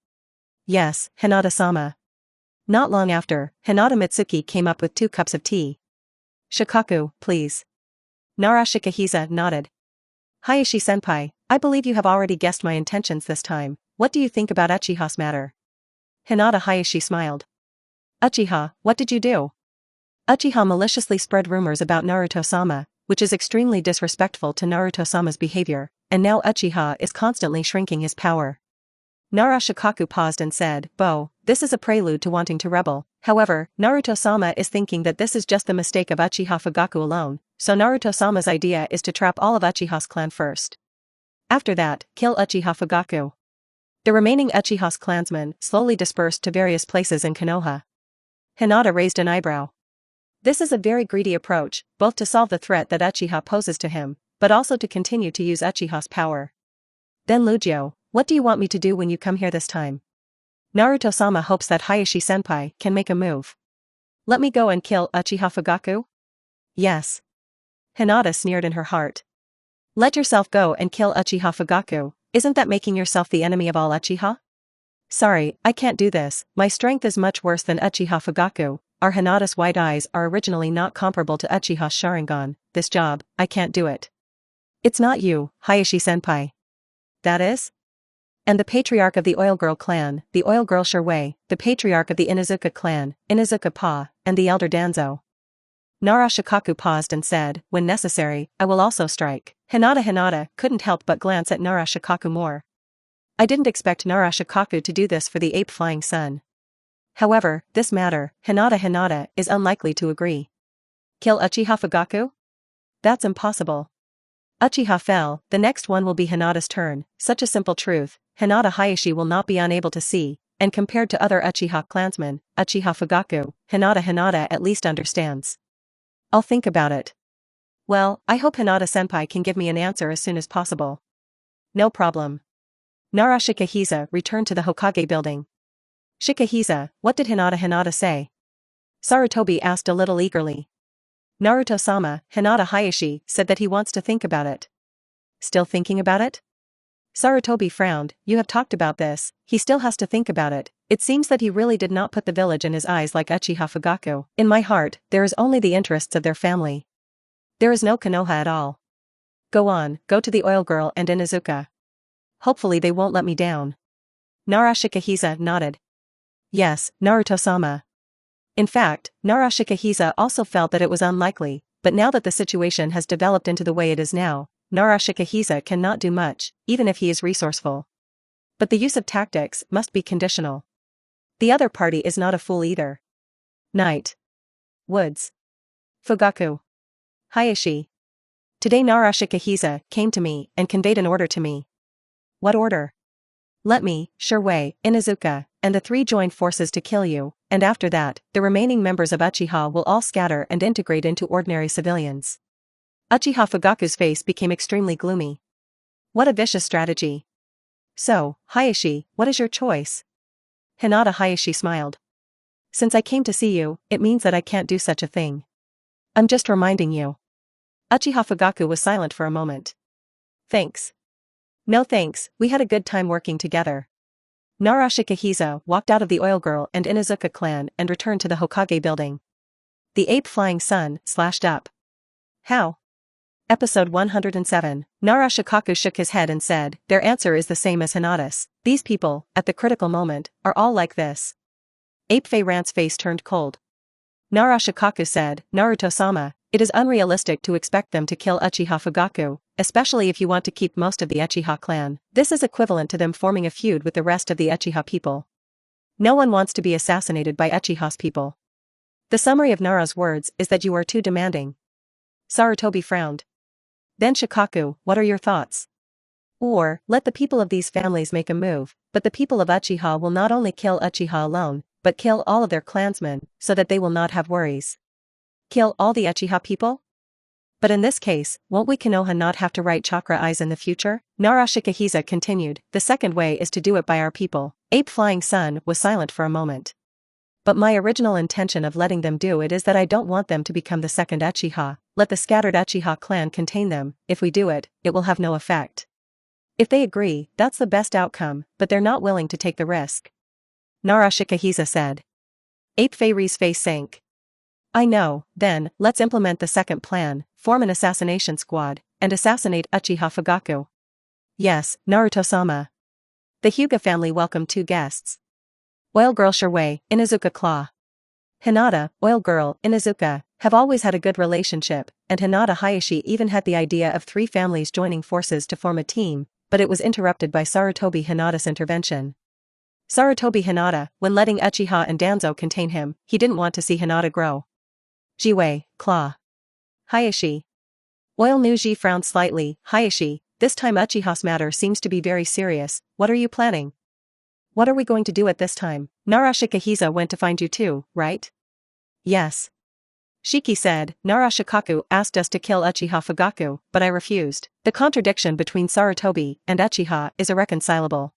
Yes, Hinata-sama. Not long after, Hinata Mitsuki came up with 2 cups of tea. Shikaku, please. Narashika Hiza nodded. Hayashi-senpai, I believe you have already guessed my intentions this time. What do you think about Uchiha's matter? Hinata Hayashi smiled. Uchiha, what did you do? Uchiha maliciously spread rumors about Naruto-sama, which is extremely disrespectful to Naruto-sama's behavior, and now Uchiha is constantly shrinking his power. Nara Shikaku paused and said, this is a prelude to wanting to rebel. However, Naruto-sama is thinking that this is just the mistake of Uchiha Fugaku alone, so Naruto-sama's idea is to trap all of Uchiha's clan first. After that, kill Uchiha Fugaku. The remaining Uchiha's clansmen slowly dispersed to various places in Konoha. Hinata raised an eyebrow. This is a very greedy approach, both to solve the threat that Uchiha poses to him, but also to continue to use Uchiha's power. Then Lugio, what do you want me to do when you come here this time? Naruto-sama hopes that Hiashi-senpai can make a move. Let me go and kill Uchiha Fugaku? Yes. Hinata sneered in her heart. Let yourself go and kill Uchiha Fugaku, isn't that making yourself the enemy of all Uchiha? Sorry, I can't do this, my strength is much worse than Uchiha Fugaku. Our Hinata's white eyes are originally not comparable to Uchiha's Sharingan, this job, I can't do it. It's not you, Hiashi-senpai. That is? And the patriarch of the Oil Girl clan, the Oil Girl Shirwei, the patriarch of the Inuzuka clan, Inuzuka Pa, and the elder Danzo. Nara Shikaku paused and said, when necessary, I will also strike. Hinata couldn't help but glance at Nara Shikaku more. I didn't expect Nara Shikaku to do this for the ape flying sun. However, this matter, Hinata is unlikely to agree. Kill Uchiha Fugaku? That's impossible. Uchiha fell, the next one will be Hinata's turn, such a simple truth, Hinata Hayashi will not be unable to see, and compared to other Uchiha clansmen, Uchiha Fugaku, Hinata at least understands. I'll think about it. Well, I hope Hinata-senpai can give me an answer as soon as possible. No problem. Nara Shikahiza returned to the Hokage building. Shikahiza, what did Hinata say? Sarutobi asked a little eagerly. Naruto-sama, Hinata Hayashi, said that he wants to think about it. Still thinking about it? Sarutobi frowned, you have talked about this, he still has to think about it. It seems that he really did not put the village in his eyes like Uchiha Fugaku. In my heart, there is only the interests of their family. There is no Konoha at all. Go on, go to the Oil Girl and Inuzuka. Hopefully they won't let me down. Nara Shikahiza nodded. Yes, Naruto-sama. In fact, Nara Shikahiza also felt that it was unlikely, but now that the situation has developed into the way it is now, Nara Shikahiza cannot do much, even if he is resourceful. But the use of tactics must be conditional. The other party is not a fool either. Night. Woods. Fugaku. Hayashi. Today Nara Shikahiza came to me and conveyed an order to me. What order? Let me, Shirwei, Inuzuka, and the three join forces to kill you, and after that, the remaining members of Uchiha will all scatter and integrate into ordinary civilians. Uchiha Fugaku's face became extremely gloomy. What a vicious strategy. So, Hayashi, what is your choice? Hinata Hayashi smiled. Since I came to see you, it means that I can't do such a thing. I'm just reminding you. Uchiha Fugaku was silent for a moment. Thanks. No thanks, we had a good time working together. Nara Shikahiza walked out of the Oil Girl and Inuzuka clan and returned to the Hokage building. The ape flying sun slashed up. How? Episode 107. Nara Shikaku shook his head and said, their answer is the same as Hinata's. These people, at the critical moment, are all like this. Ape Fei Rant's face turned cold. Nara Shikaku said, Naruto-sama, it is unrealistic to expect them to kill Uchiha Fugaku, especially if you want to keep most of the Uchiha clan. This is equivalent to them forming a feud with the rest of the Uchiha people. No one wants to be assassinated by Uchiha's people. The summary of Nara's words is that you are too demanding. Sarutobi frowned. Then Shikaku, what are your thoughts? Or, let the people of these families make a move, but the people of Uchiha will not only kill Uchiha alone, but kill all of their clansmen, so that they will not have worries. Kill all the Uchiha people? But in this case, won't we Konoha not have to write chakra eyes in the future? Nara Shikahiza continued, the second way is to do it by our people. Ape Flying Sun was silent for a moment. But my original intention of letting them do it is that I don't want them to become the second Uchiha. Let the scattered Uchiha clan contain them. If we do it, it will have no effect. If they agree, that's the best outcome, but they're not willing to take the risk. Nara Shikahiza said. Ape Fei's face sank. I know, then, let's implement the second plan, form an assassination squad, and assassinate Uchiha Fugaku. Yes, Naruto-sama. The Hyuga family welcomed two guests. Oil Girl Shirwei, Inuzuka Claw. Hinata, Oil Girl, Inuzuka, have always had a good relationship, and Hinata Hayashi even had the idea of three families joining forces to form a team, but it was interrupted by Sarutobi Hinata's intervention. Sarutobi Hinata, when letting Uchiha and Danzo contain him, he didn't want to see Hinata grow. Jiwei, claw. Hiashi. Oil Nuji frowned slightly. Hiashi, this time Uchiha's matter seems to be very serious. What are you planning? What are we going to do at this time? Narashikahiza went to find you too, right? Yes. Shiki said, Narashikaku asked us to kill Uchiha Fugaku, but I refused. The contradiction between Sarutobi and Uchiha is irreconcilable.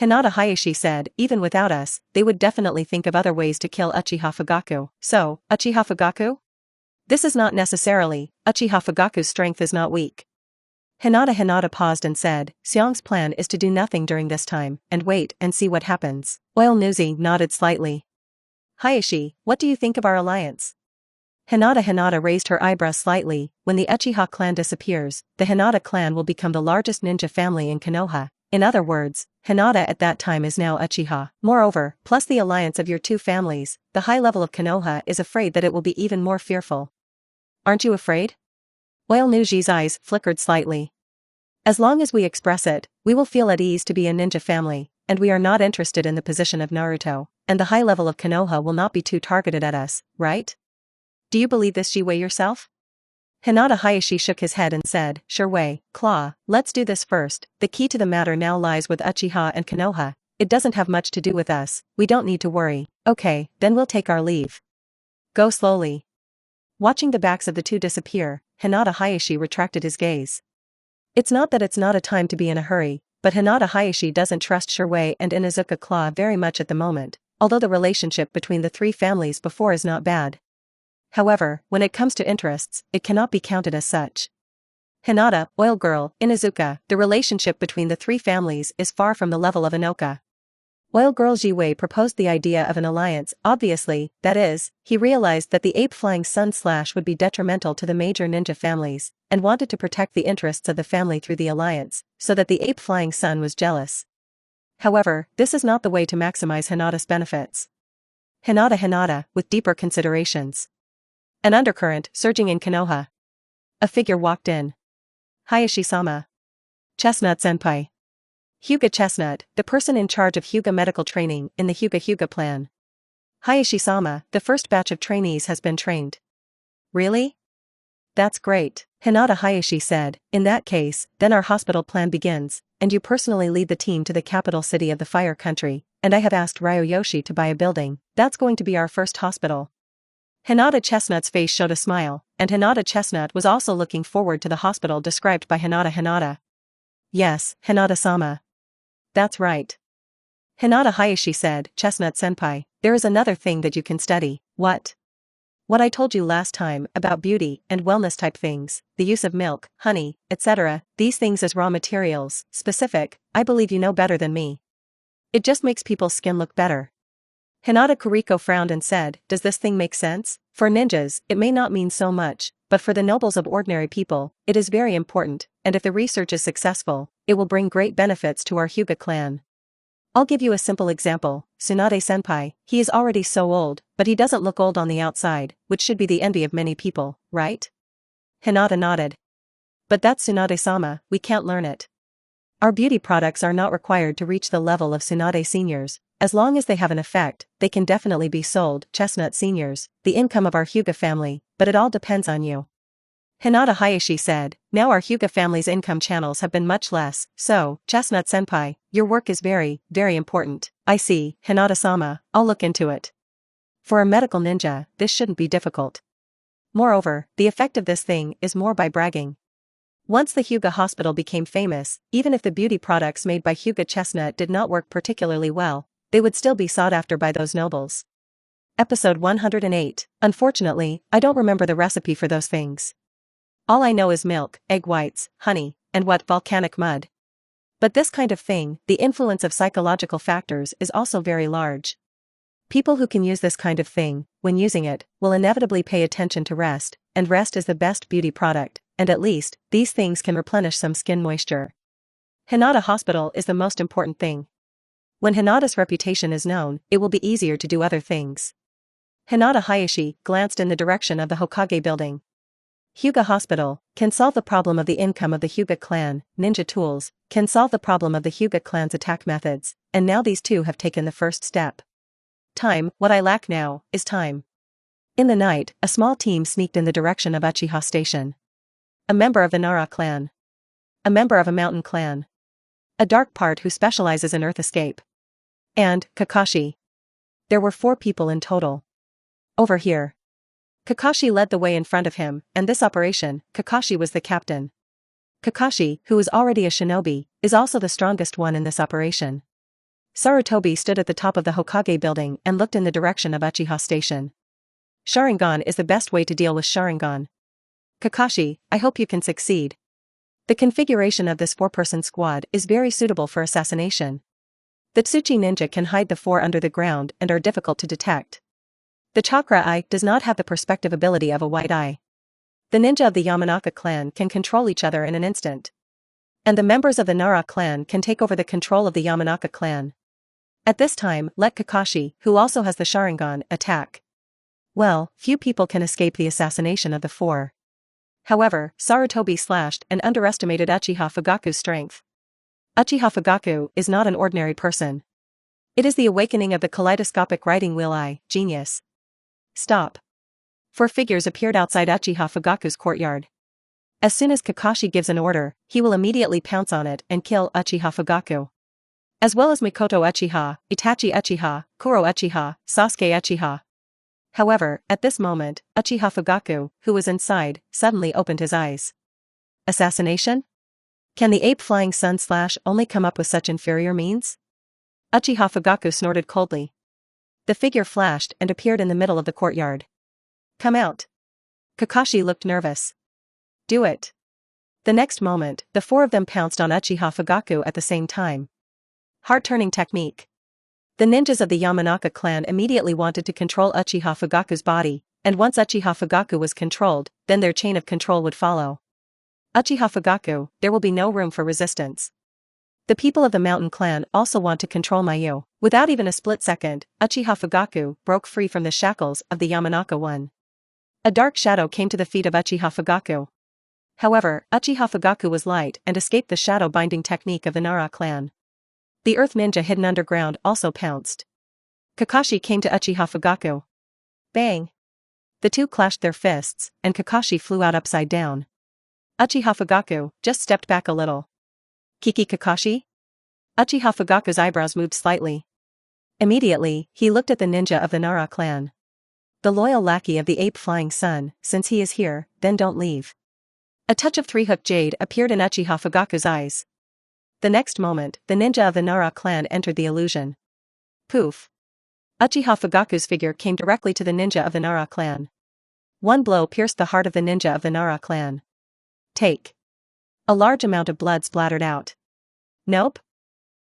Hinata Hayashi said, even without us, they would definitely think of other ways to kill Uchiha Fugaku. So, Uchiha Fugaku? This is not necessarily. Uchiha Fugaku's strength is not weak. Hinata paused and said, Xiong's plan is to do nothing during this time, and wait and see what happens. Oil Nuzi nodded slightly. Hayashi, what do you think of our alliance? Hinata raised her eyebrows slightly. When the Uchiha clan disappears, the Hinata clan will become the largest ninja family in Konoha. In other words, Hinata at that time is now Uchiha. Moreover, plus the alliance of your two families, the high level of Konoha is afraid that it will be even more fearful. Aren't you afraid? Oil Nuji's eyes flickered slightly. As long as we express it, we will feel at ease to be a ninja family, and we are not interested in the position of Naruto, and the high level of Konoha will not be too targeted at us, right? Do you believe this, Jiwei, yourself? Hinata Hayashi shook his head and said, Sure way, Claw, let's do this first. The key to the matter now lies with Uchiha and Konoha. It doesn't have much to do with us, we don't need to worry. Okay, then we'll take our leave. Go slowly. Watching the backs of the two disappear, Hinata Hayashi retracted his gaze. It's not that it's not a time to be in a hurry, but Hinata Hayashi doesn't trust Shirwei and Inuzuka Claw very much at the moment, although the relationship between the three families before is not bad. However, when it comes to interests, it cannot be counted as such. Hinata, Oil Girl, Inuzuka, the relationship between the three families is far from the level of Inoka. Oil Girl Jiwei proposed the idea of an alliance. Obviously, that is, he realized that the ape flying sun slash would be detrimental to the major ninja families, and wanted to protect the interests of the family through the alliance, so that the ape flying sun was jealous. However, this is not the way to maximize Hinata's benefits. Hinata, with deeper considerations. An undercurrent surging in Konoha. A figure walked in. Hayashi-sama. Chestnut Senpai. Hyuga Chestnut, the person in charge of Hyuga medical training in the Hyuga plan. Hayashi-sama, the first batch of trainees has been trained. Really? That's great, Hinata Hayashi said. In that case, then our hospital plan begins, and you personally lead the team to the capital city of the fire country, and I have asked Ryoyoshi to buy a building. That's going to be our first hospital. Hinata Chestnut's face showed a smile, and Hinata Chestnut was also looking forward to the hospital described by Hinata. Yes, Hinata-sama. That's right. Hinata Hayashi said, Chestnut Senpai, there is another thing that you can study. What? What I told you last time about beauty and wellness type things, the use of milk, honey, etc., these things as raw materials, specific, I believe you know better than me. It just makes people's skin look better. Hinata Kuriko frowned and said, does this thing make sense? For ninjas, it may not mean so much, but for the nobles of ordinary people, it is very important, and if the research is successful, it will bring great benefits to our Hyuga clan. I'll give you a simple example. Tsunade-senpai, he is already so old, but he doesn't look old on the outside, which should be the envy of many people, right? Hinata nodded. But that's Tsunade-sama, we can't learn it. Our beauty products are not required to reach the level of Tsunade seniors. As long as they have an effect, they can definitely be sold. Chestnut seniors, the income of our Hyuga family, but it all depends on you. Hinata Hayashi said, now our Hyuga family's income channels have been much less, so, Chestnut Senpai, your work is very, very important. I see, Hinata-sama, I'll look into it. For a medical ninja, this shouldn't be difficult. Moreover, the effect of this thing is more by bragging. Once the Hyuga hospital became famous, even if the beauty products made by Hyuga Chestnut did not work particularly well, they would still be sought after by those nobles. Episode 108. Unfortunately, I don't remember the recipe for those things. All I know is milk, egg whites, honey, and volcanic mud. But this kind of thing, the influence of psychological factors is also very large. People who can use this kind of thing, when using it, will inevitably pay attention to rest, and rest is the best beauty product, and at least, these things can replenish some skin moisture. Hinata Hospital is the most important thing. When Hinata's reputation is known, it will be easier to do other things. Hinata Hayashi glanced in the direction of the Hokage building. Hyuga Hospital, can solve the problem of the income of the Hyuga Clan. Ninja Tools, can solve the problem of the Hyuga Clan's attack methods, and now these two have taken the first step. Time, what I lack now, is time. In the night, a small team sneaked in the direction of Uchiha Station. A member of the Nara clan. A member of a mountain clan. A dark part who specializes in earth escape. And Kakashi. There were 4 people in total. Over here. Kakashi led the way in front of him, and this operation, Kakashi was the captain. Kakashi, who is already a shinobi, is also the strongest one in this operation. Sarutobi stood at the top of the Hokage building and looked in the direction of Uchiha Station. Sharingan is the best way to deal with Sharingan. Kakashi, I hope you can succeed. The configuration of this 4-person squad is very suitable for assassination. The Tsuchi ninja can hide the 4 under the ground and are difficult to detect. The chakra eye does not have the perspective ability of a white eye. The ninja of the Yamanaka clan can control each other in an instant. And the members of the Nara clan can take over the control of the Yamanaka clan. At this time, let Kakashi, who also has the Sharingan, attack. Well, few people can escape the assassination of the 4. However, Sarutobi slashed and underestimated Uchiha Fugaku's strength. Uchiha Fugaku is not an ordinary person. It is the awakening of the kaleidoscopic riding wheel eye, genius. Stop. 4 figures appeared outside Uchiha Fugaku's courtyard. As soon as Kakashi gives an order, he will immediately pounce on it and kill Uchiha Fugaku. As well as Mikoto Uchiha, Itachi Uchiha, Kuro Uchiha, Sasuke Uchiha. However, at this moment, Uchiha Fugaku, who was inside, suddenly opened his eyes. Assassination? Can the ape flying sun slash only come up with such inferior means? Uchiha Fugaku snorted coldly. The figure flashed and appeared in the middle of the courtyard. Come out. Kakashi looked nervous. Do it. The next moment, the 4 of them pounced on Uchiha Fugaku at the same time. Heart-turning technique. The ninjas of the Yamanaka clan immediately wanted to control Uchiha Fugaku's body, and once Uchiha Fugaku was controlled, then their chain of control would follow. Uchiha Fugaku, there will be no room for resistance. The people of the mountain clan also want to control Mayu. Without even a split second, Uchiha Fugaku broke free from the shackles of the Yamanaka one. A dark shadow came to the feet of Uchiha Fugaku. However, Uchiha Fugaku was light and escaped the shadow binding technique of the Nara clan. The earth ninja hidden underground also pounced. Kakashi came to Uchiha Fugaku. Bang! The two clashed their fists, and Kakashi flew out upside down. Uchiha Fugaku just stepped back a little. Kiki Kakashi? Uchiha Fugaku's eyebrows moved slightly. Immediately, he looked at the ninja of the Nara clan. The loyal lackey of the ape flying sun, since he is here, then don't leave. A touch of 3-hook jade appeared in Uchiha Fugaku's eyes. The next moment, the ninja of the Nara clan entered the illusion. Poof. Uchiha Fugaku's figure came directly to the ninja of the Nara clan. One blow pierced the heart of the ninja of the Nara clan. Take. A large amount of blood splattered out. Nope.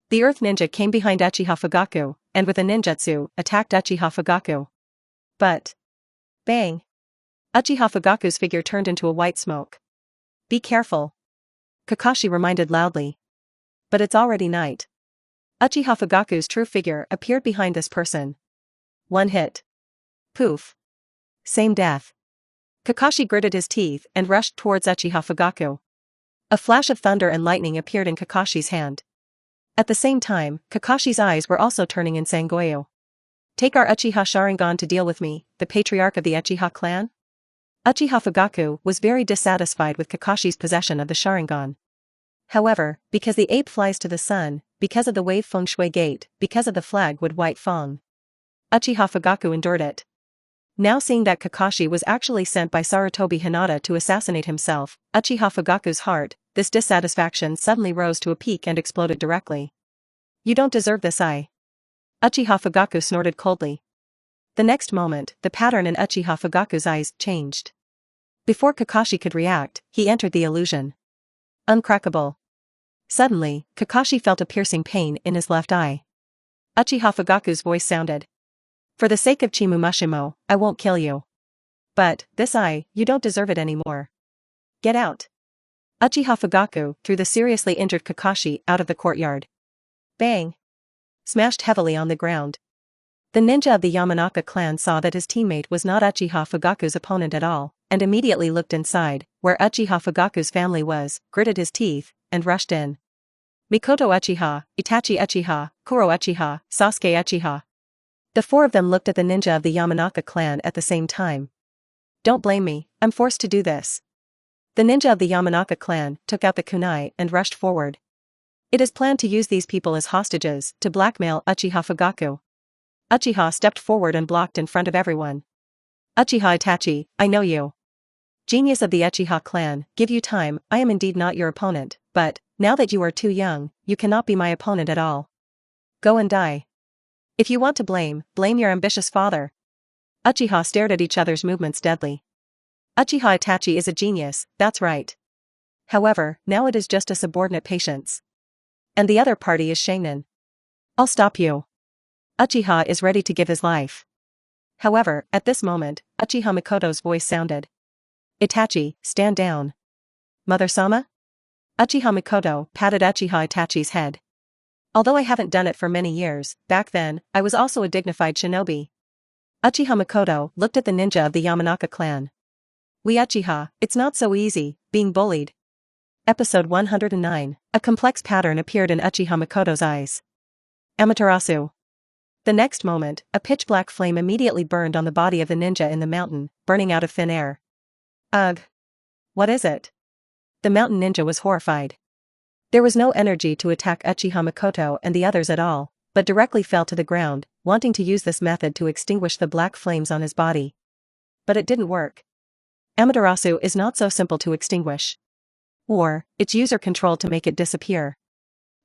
The earth ninja came behind Uchiha Fugaku, and with a ninjutsu, attacked Uchiha Fugaku. But. Bang. Uchiha Fugaku's figure turned into a white smoke. Be careful. Kakashi reminded loudly. But it's already night. Uchiha Fugaku's true figure appeared behind this person. One hit. Poof. Same death. Kakashi gritted his teeth and rushed towards Uchiha Fugaku. A flash of thunder and lightning appeared in Kakashi's hand. At the same time, Kakashi's eyes were also turning in Sangoyo. Take our Uchiha Sharingan to deal with me, the patriarch of the Uchiha clan? Uchiha Fugaku was very dissatisfied with Kakashi's possession of the Sharingan. However, because the ape flies to the sun, because of the wave feng shui gate, because of the flag wood white feng, Uchiha Fugaku endured it. Now seeing that Kakashi was actually sent by Sarutobi Hinata to assassinate himself, Uchiha Fugaku's heart, this dissatisfaction suddenly rose to a peak and exploded directly. You don't deserve this, Uchiha Fugaku snorted coldly. The next moment, the pattern in Uchiha Fugaku's eyes changed. Before Kakashi could react, he entered the illusion. Uncrackable. Suddenly, Kakashi felt a piercing pain in his left eye. Uchiha Fugaku's voice sounded. For the sake of Chimumashimo, I won't kill you. But, this eye, you don't deserve it anymore. Get out. Uchiha Fugaku threw the seriously injured Kakashi out of the courtyard. Bang. Smashed heavily on the ground. The ninja of the Yamanaka clan saw that his teammate was not Uchiha Fugaku's opponent at all, and immediately looked inside, where Uchiha Fugaku's family was, gritted his teeth, and rushed in. Mikoto Uchiha, Itachi Uchiha, Kuro Uchiha, Sasuke Uchiha. The four of them looked at the ninja of the Yamanaka clan at the same time. Don't blame me, I'm forced to do this. The ninja of the Yamanaka clan took out the kunai and rushed forward. It is planned to use these people as hostages to blackmail Uchiha Fugaku. Uchiha stepped forward and blocked in front of everyone. Uchiha Itachi, I know you. Genius of the Uchiha clan, give you time, I am indeed not your opponent, but, now that you are too young, you cannot be my opponent at all. Go and die. If you want to blame your ambitious father. Uchiha stared at each other's movements deadly. Uchiha Itachi is a genius, that's right. However, now it is just a subordinate patience. And the other party is Shainin. I'll stop you. Uchiha is ready to give his life. However, at this moment, Uchiha Mikoto's voice sounded. Itachi, stand down. Mother-sama? Uchiha Mikoto patted Uchiha Itachi's head. Although I haven't done it for many years, back then, I was also a dignified shinobi. Uchiha Mikoto looked at the ninja of the Yamanaka clan. We Uchiha, it's not so easy, being bullied. Episode 109, a complex pattern appeared in Uchiha Mikoto's eyes. Amaterasu. The next moment, a pitch-black flame immediately burned on the body of the ninja in the mountain, burning out of thin air. Ugh. What is it? The mountain ninja was horrified. There was no energy to attack Uchiha Mikoto and the others at all, but directly fell to the ground, wanting to use this method to extinguish the black flames on his body. But it didn't work. Amaterasu is not so simple to extinguish. Or, it's user control to make it disappear.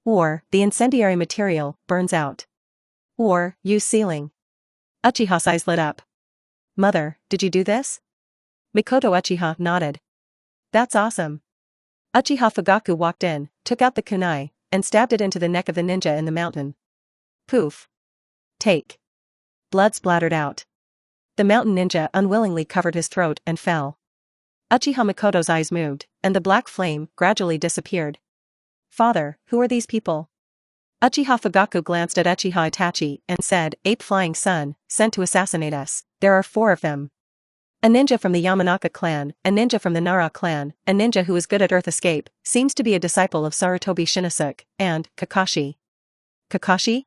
Or, the incendiary material burns out. Or, use sealing. Uchiha's eyes lit up. Mother, did you do this? Mikoto Uchiha nodded. That's awesome. Uchiha Fugaku walked in, took out the kunai, and stabbed it into the neck of the ninja in the mountain. Poof. Take. Blood splattered out. The mountain ninja unwillingly covered his throat and fell. Uchiha Mikoto's eyes moved, and the black flame gradually disappeared. Father, who are these people? Uchiha Fugaku glanced at Uchiha Itachi and said, Ape Flying Sun, sent to assassinate us, there are 4 of them. A ninja from the Yamanaka clan, a ninja from the Nara clan, a ninja who is good at earth escape, seems to be a disciple of Sarutobi Shinosuke, and Kakashi. Kakashi?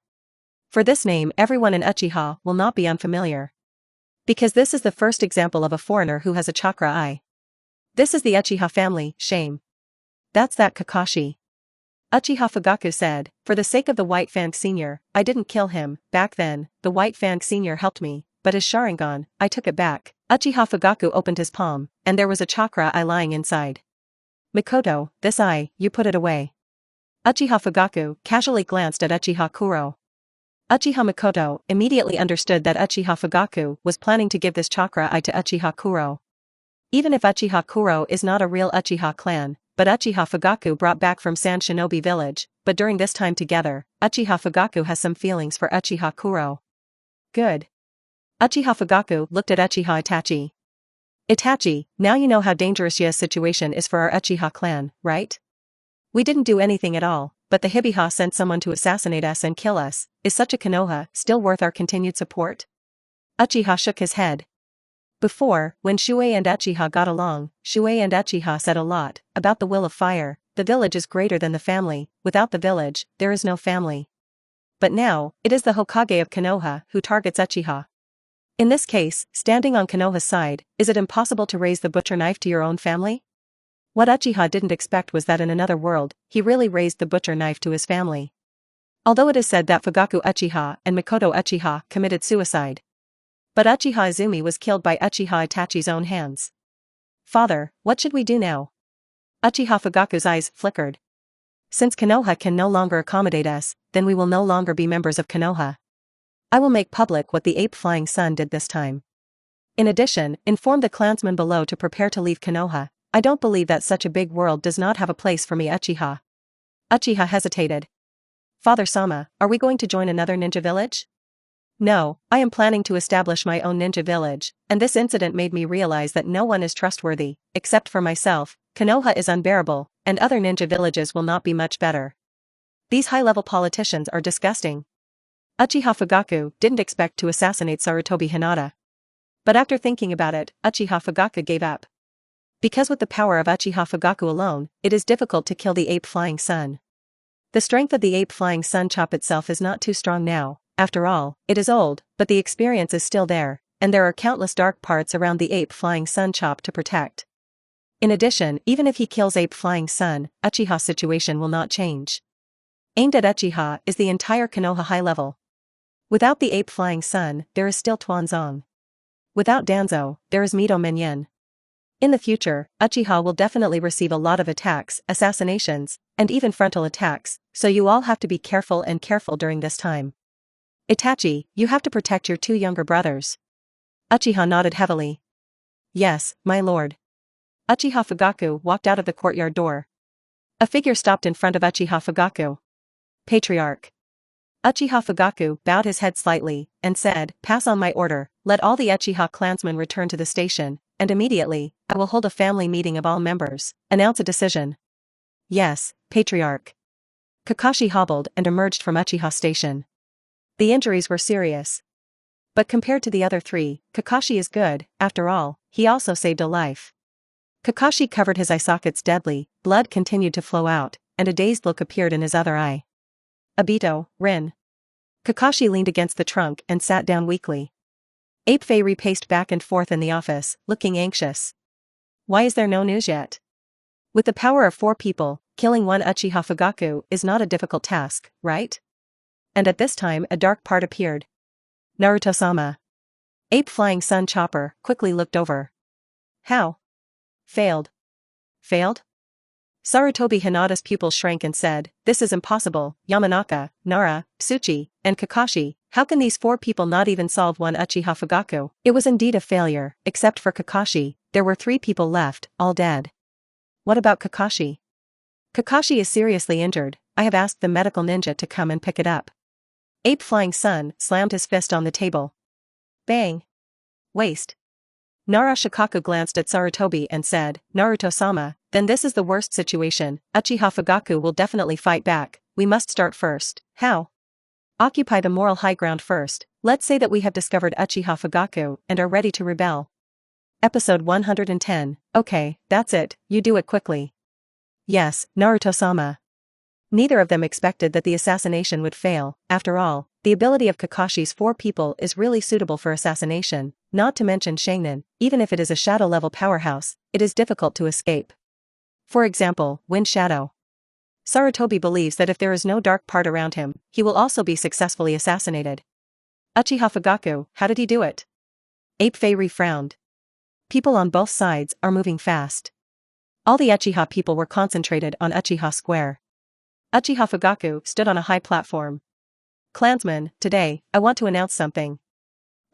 For this name everyone in Uchiha will not be unfamiliar. Because this is the first example of a foreigner who has a chakra eye. This is the Uchiha family, shame. That's that Kakashi. Uchiha Fugaku said, for the sake of the White Fang Sr., I didn't kill him, back then, the White Fang Sr. helped me, but his Sharingan, I took it back. Uchiha Fugaku opened his palm, and there was a chakra eye lying inside. Mikoto, this eye, you put it away. Uchiha Fugaku casually glanced at Uchiha Kuro. Uchiha Mikoto immediately understood that Uchiha Fugaku was planning to give this chakra eye to Uchiha Kuro. Even if Uchiha Kuro is not a real Uchiha clan, but Uchiha Fugaku brought back from Sand Shinobi village, but during this time together, Uchiha Fugaku has some feelings for Uchiha Kuro. Good. Uchiha Fugaku looked at Uchiha Itachi. Itachi, now you know how dangerous Ya's situation is for our Uchiha clan, right? We didn't do anything at all, but the Hibiha sent someone to assassinate us and kill us. Is such a Konoha still worth our continued support? Uchiha shook his head. Before, when Shuei and Uchiha got along, Shuei and Uchiha said a lot about the will of fire. The village is greater than the family, without the village, there is no family. But now, it is the Hokage of Konoha who targets Uchiha. In this case, standing on Konoha's side, is it impossible to raise the butcher knife to your own family? What Uchiha didn't expect was that in another world, he really raised the butcher knife to his family. Although it is said that Fugaku Uchiha and Mikoto Uchiha committed suicide. But Uchiha Izumi was killed by Uchiha Itachi's own hands. Father, what should we do now? Uchiha Fugaku's eyes flickered. Since Konoha can no longer accommodate us, then we will no longer be members of Konoha. I will make public what the Ape Flying Sun did this time. In addition, inform the clansmen below to prepare to leave Konoha. I don't believe that such a big world does not have a place for me Uchiha. Uchiha hesitated. Father-sama, are we going to join another ninja village? No, I am planning to establish my own ninja village, and this incident made me realize that no one is trustworthy, except for myself. Konoha is unbearable, and other ninja villages will not be much better. These high-level politicians are disgusting. Uchiha Fugaku didn't expect to assassinate Sarutobi Hinata. But after thinking about it, Uchiha Fugaku gave up. Because with the power of Uchiha Fugaku alone, it is difficult to kill the ape flying sun. The strength of the ape flying sun chop itself is not too strong now. After all, it is old, but the experience is still there, and there are countless dark parts around the ape flying sun chop to protect. In addition, even if he kills ape flying sun, Uchiha's situation will not change. Aimed at Uchiha is the entire Konoha high level. Without the ape flying sun, there is still Tuanzong. Without Danzo, there is Mito Minyan. In the future, Uchiha will definitely receive a lot of attacks, assassinations, and even frontal attacks, so you all have to be careful during this time. Itachi, you have to protect your two younger brothers. Uchiha nodded heavily. Yes, my lord. Uchiha Fugaku walked out of the courtyard door. A figure stopped in front of Uchiha Fugaku. Patriarch. Uchiha Fugaku bowed his head slightly, and said, "Pass on my order, let all the Uchiha clansmen return to the station, and immediately, I will hold a family meeting of all members, announce a decision." Yes, Patriarch. Kakashi hobbled and emerged from Uchiha Station. The injuries were serious. But compared to the other three, Kakashi is good, after all, he also saved a life. Kakashi covered his eye sockets deadly, blood continued to flow out, and a dazed look appeared in his other eye. Obito, Rin. Kakashi leaned against the trunk and sat down weakly. Ape Fei paced back and forth in the office, looking anxious. Why is there no news yet? With the power of 4 people, killing one Uchiha Fugaku is not a difficult task, right? And at this time a dark part appeared. Naruto-sama. Ape Flying Sun Chopper quickly looked over. How? Failed. Failed? Sarutobi Hinata's pupils shrank and said, "This is impossible, Yamanaka, Nara, Tsuchi, and Kakashi, how can these 4 people not even solve one Uchiha Fugaku?" It was indeed a failure, except for Kakashi, there were 3 people left, all dead. What about Kakashi? Kakashi is seriously injured, I have asked the medical ninja to come and pick it up. Ape Flying Sun slammed his fist on the table. Bang. Waste. Nara Shikaku glanced at Sarutobi and said, "Naruto-sama, then this is the worst situation, Uchiha Fugaku will definitely fight back, we must start first." How? Occupy the moral high ground first, let's say that we have discovered Uchiha Fugaku and are ready to rebel. Episode 110, okay, that's it, you do it quickly. Yes, Naruto-sama. Neither of them expected that the assassination would fail, after all, the ability of Kakashi's 4 people is really suitable for assassination, not to mention Shainin, even if it is a shadow-level powerhouse, it is difficult to escape. For example, Wind Shadow. Sarutobi believes that if there is no dark part around him, he will also be successfully assassinated. Uchiha Fugaku, how did he do it? Ape Fei frowned. People on both sides are moving fast. All the Uchiha people were concentrated on Uchiha Square. Uchiha Fugaku stood on a high platform. Clansmen, today, I want to announce something.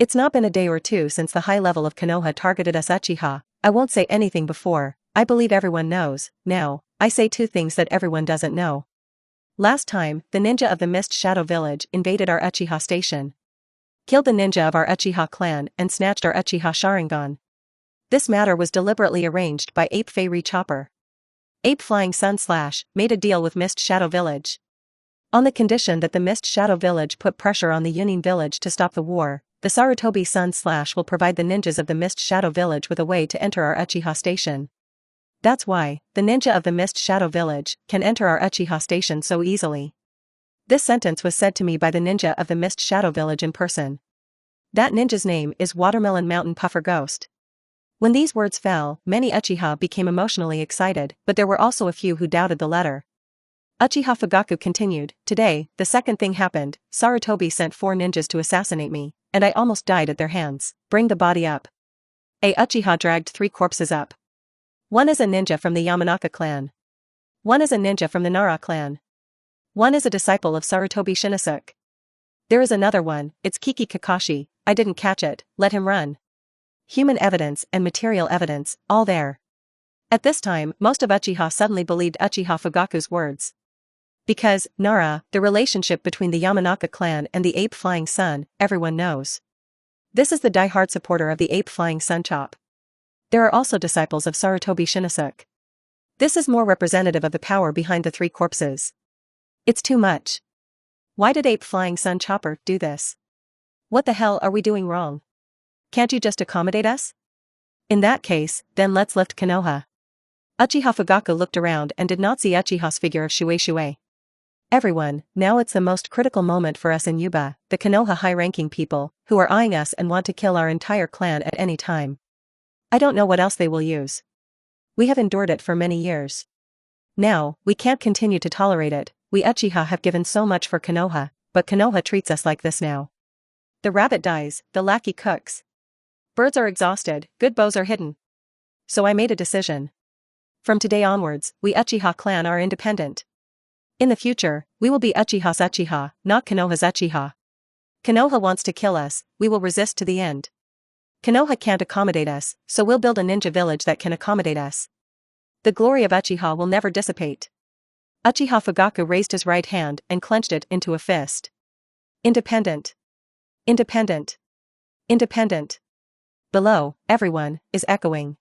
It's not been a day or two since the high level of Konoha targeted us Uchiha, I won't say anything before, I believe everyone knows, now, I say 2 things that everyone doesn't know. Last time, the ninja of the Mist Shadow Village invaded our Uchiha station. Killed the ninja of our Uchiha clan and snatched our Uchiha Sharingan. This matter was deliberately arranged by Ape Fei Chopper. Ape Flying Sun Slash made a deal with Mist Shadow Village. On the condition that the Mist Shadow Village put pressure on the Yunin Village to stop the war, the Sarutobi Sun Slash will provide the ninjas of the Mist Shadow Village with a way to enter our Uchiha station. That's why, the ninja of the Mist Shadow Village can enter our Uchiha station so easily. This sentence was said to me by the ninja of the Mist Shadow Village in person. That ninja's name is Watermelon Mountain Puffer Ghost. When these words fell, many Uchiha became emotionally excited, but there were also a few who doubted the letter. Uchiha Fugaku continued, "Today, the second thing happened, Sarutobi sent 4 ninjas to assassinate me, and I almost died at their hands. Bring the body up." A Uchiha dragged 3 corpses up. One is a ninja from the Yamanaka clan. One is a ninja from the Nara clan. One is a disciple of Sarutobi Shinosuke. There is another one, it's Kiki Kakashi, I didn't catch it, let him run. Human evidence and material evidence, all there. At this time, most of Uchiha suddenly believed Uchiha Fugaku's words. Because, Nara, the relationship between the Yamanaka clan and the Ape Flying Sun, everyone knows. This is the die-hard supporter of the Ape Flying Sun Chop. There are also disciples of Sarutobi Shinosuke. This is more representative of the power behind the 3 corpses. It's too much. Why did Ape Flying Sun Chopper do this? What the hell are we doing wrong? Can't you just accommodate us? In that case, then let's lift Konoha. Uchiha Fugaku looked around and did not see Uchiha's figure of Shueishuei. Everyone, now it's the most critical moment for us in Yuba, the Konoha high-ranking people, who are eyeing us and want to kill our entire clan at any time. I don't know what else they will use. We have endured it for many years. Now, we can't continue to tolerate it. We Uchiha have given so much for Konoha, but Konoha treats us like this now. The rabbit dies, the lackey cooks. Birds are exhausted, good bows are hidden. So I made a decision. From today onwards, we Uchiha clan are independent. In the future, we will be Uchiha's Uchiha, not Konoha's Uchiha. Konoha wants to kill us, we will resist to the end. Konoha can't accommodate us, so we'll build a ninja village that can accommodate us. The glory of Uchiha will never dissipate. Uchiha Fugaku raised his right hand and clenched it into a fist. Independent. Independent. Independent. Below, everyone is echoing.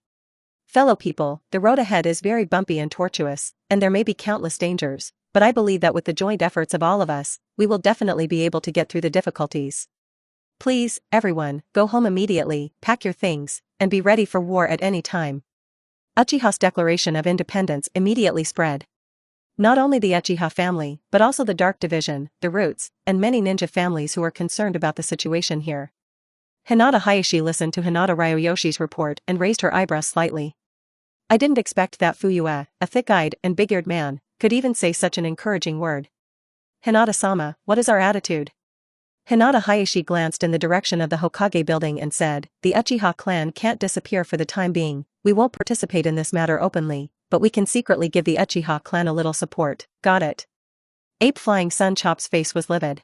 Fellow people, the road ahead is very bumpy and tortuous, and there may be countless dangers, but I believe that with the joint efforts of all of us, we will definitely be able to get through the difficulties. Please, everyone, go home immediately, pack your things, and be ready for war at any time. Uchiha's declaration of independence immediately spread. Not only the Uchiha family, but also the Dark Division, the Roots, and many ninja families who are concerned about the situation here. Hinata Hayashi listened to Hinata Ryuyoshi's report and raised her eyebrows slightly. I didn't expect that Fuyue, a thick-eyed and big-eared man, could even say such an encouraging word. Hinata-sama, what is our attitude? Hinata Hayashi glanced in the direction of the Hokage building and said, the Uchiha clan can't disappear for the time being, we won't participate in this matter openly, but we can secretly give the Uchiha clan a little support, got it? Ape Flying Sun Chop's face was livid.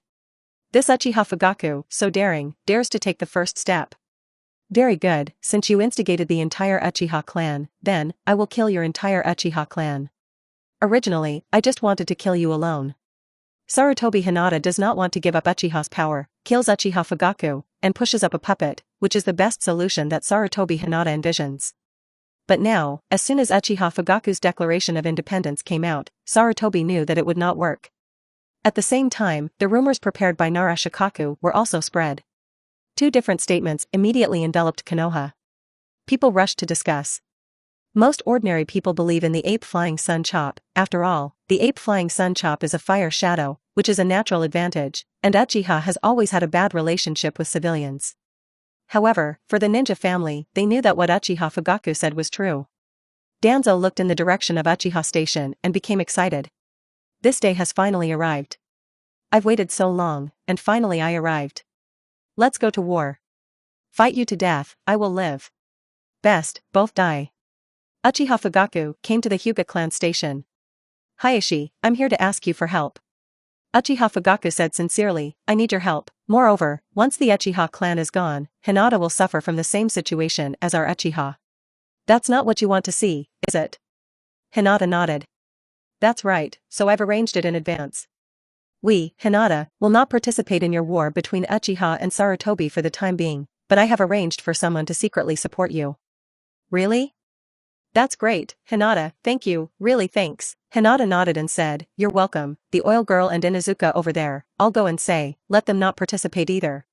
This Uchiha Fugaku, so daring, dares to take the first step. Very good, since you instigated the entire Uchiha clan, then, I will kill your entire Uchiha clan. Originally, I just wanted to kill you alone. Sarutobi Hinata does not want to give up Uchiha's power, kills Uchiha Fugaku, and pushes up a puppet, which is the best solution that Sarutobi Hinata envisions. But now, as soon as Uchiha Fugaku's declaration of independence came out, Sarutobi knew that it would not work. At the same time, the rumors prepared by Nara Shikaku were also spread. Two different statements immediately enveloped Konoha. People rushed to discuss. Most ordinary people believe in the Ape Flying Sun Chop. After all, the Ape Flying Sun Chop is a fire shadow, which is a natural advantage, and Uchiha has always had a bad relationship with civilians. However, for the ninja family, they knew that what Uchiha Fugaku said was true. Danzo looked in the direction of Uchiha Station and became excited. This day has finally arrived. I've waited so long, and finally I arrived. Let's go to war. Fight you to death, I will live. Best, both die. Uchiha Fugaku came to the Hyuga Clan station. Hayashi, I'm here to ask you for help. Uchiha Fugaku said sincerely, I need your help. Moreover, once the Uchiha clan is gone, Hinata will suffer from the same situation as our Uchiha. That's not what you want to see, is it? Hinata nodded. That's right, so I've arranged it in advance. We, Hinata, will not participate in your war between Uchiha and Sarutobi for the time being, but I have arranged for someone to secretly support you. Really? That's great, Hinata, thank you, really thanks. Hinata nodded and said, you're welcome, the oil girl and Inuzuka over there, I'll go and say, let them not participate either.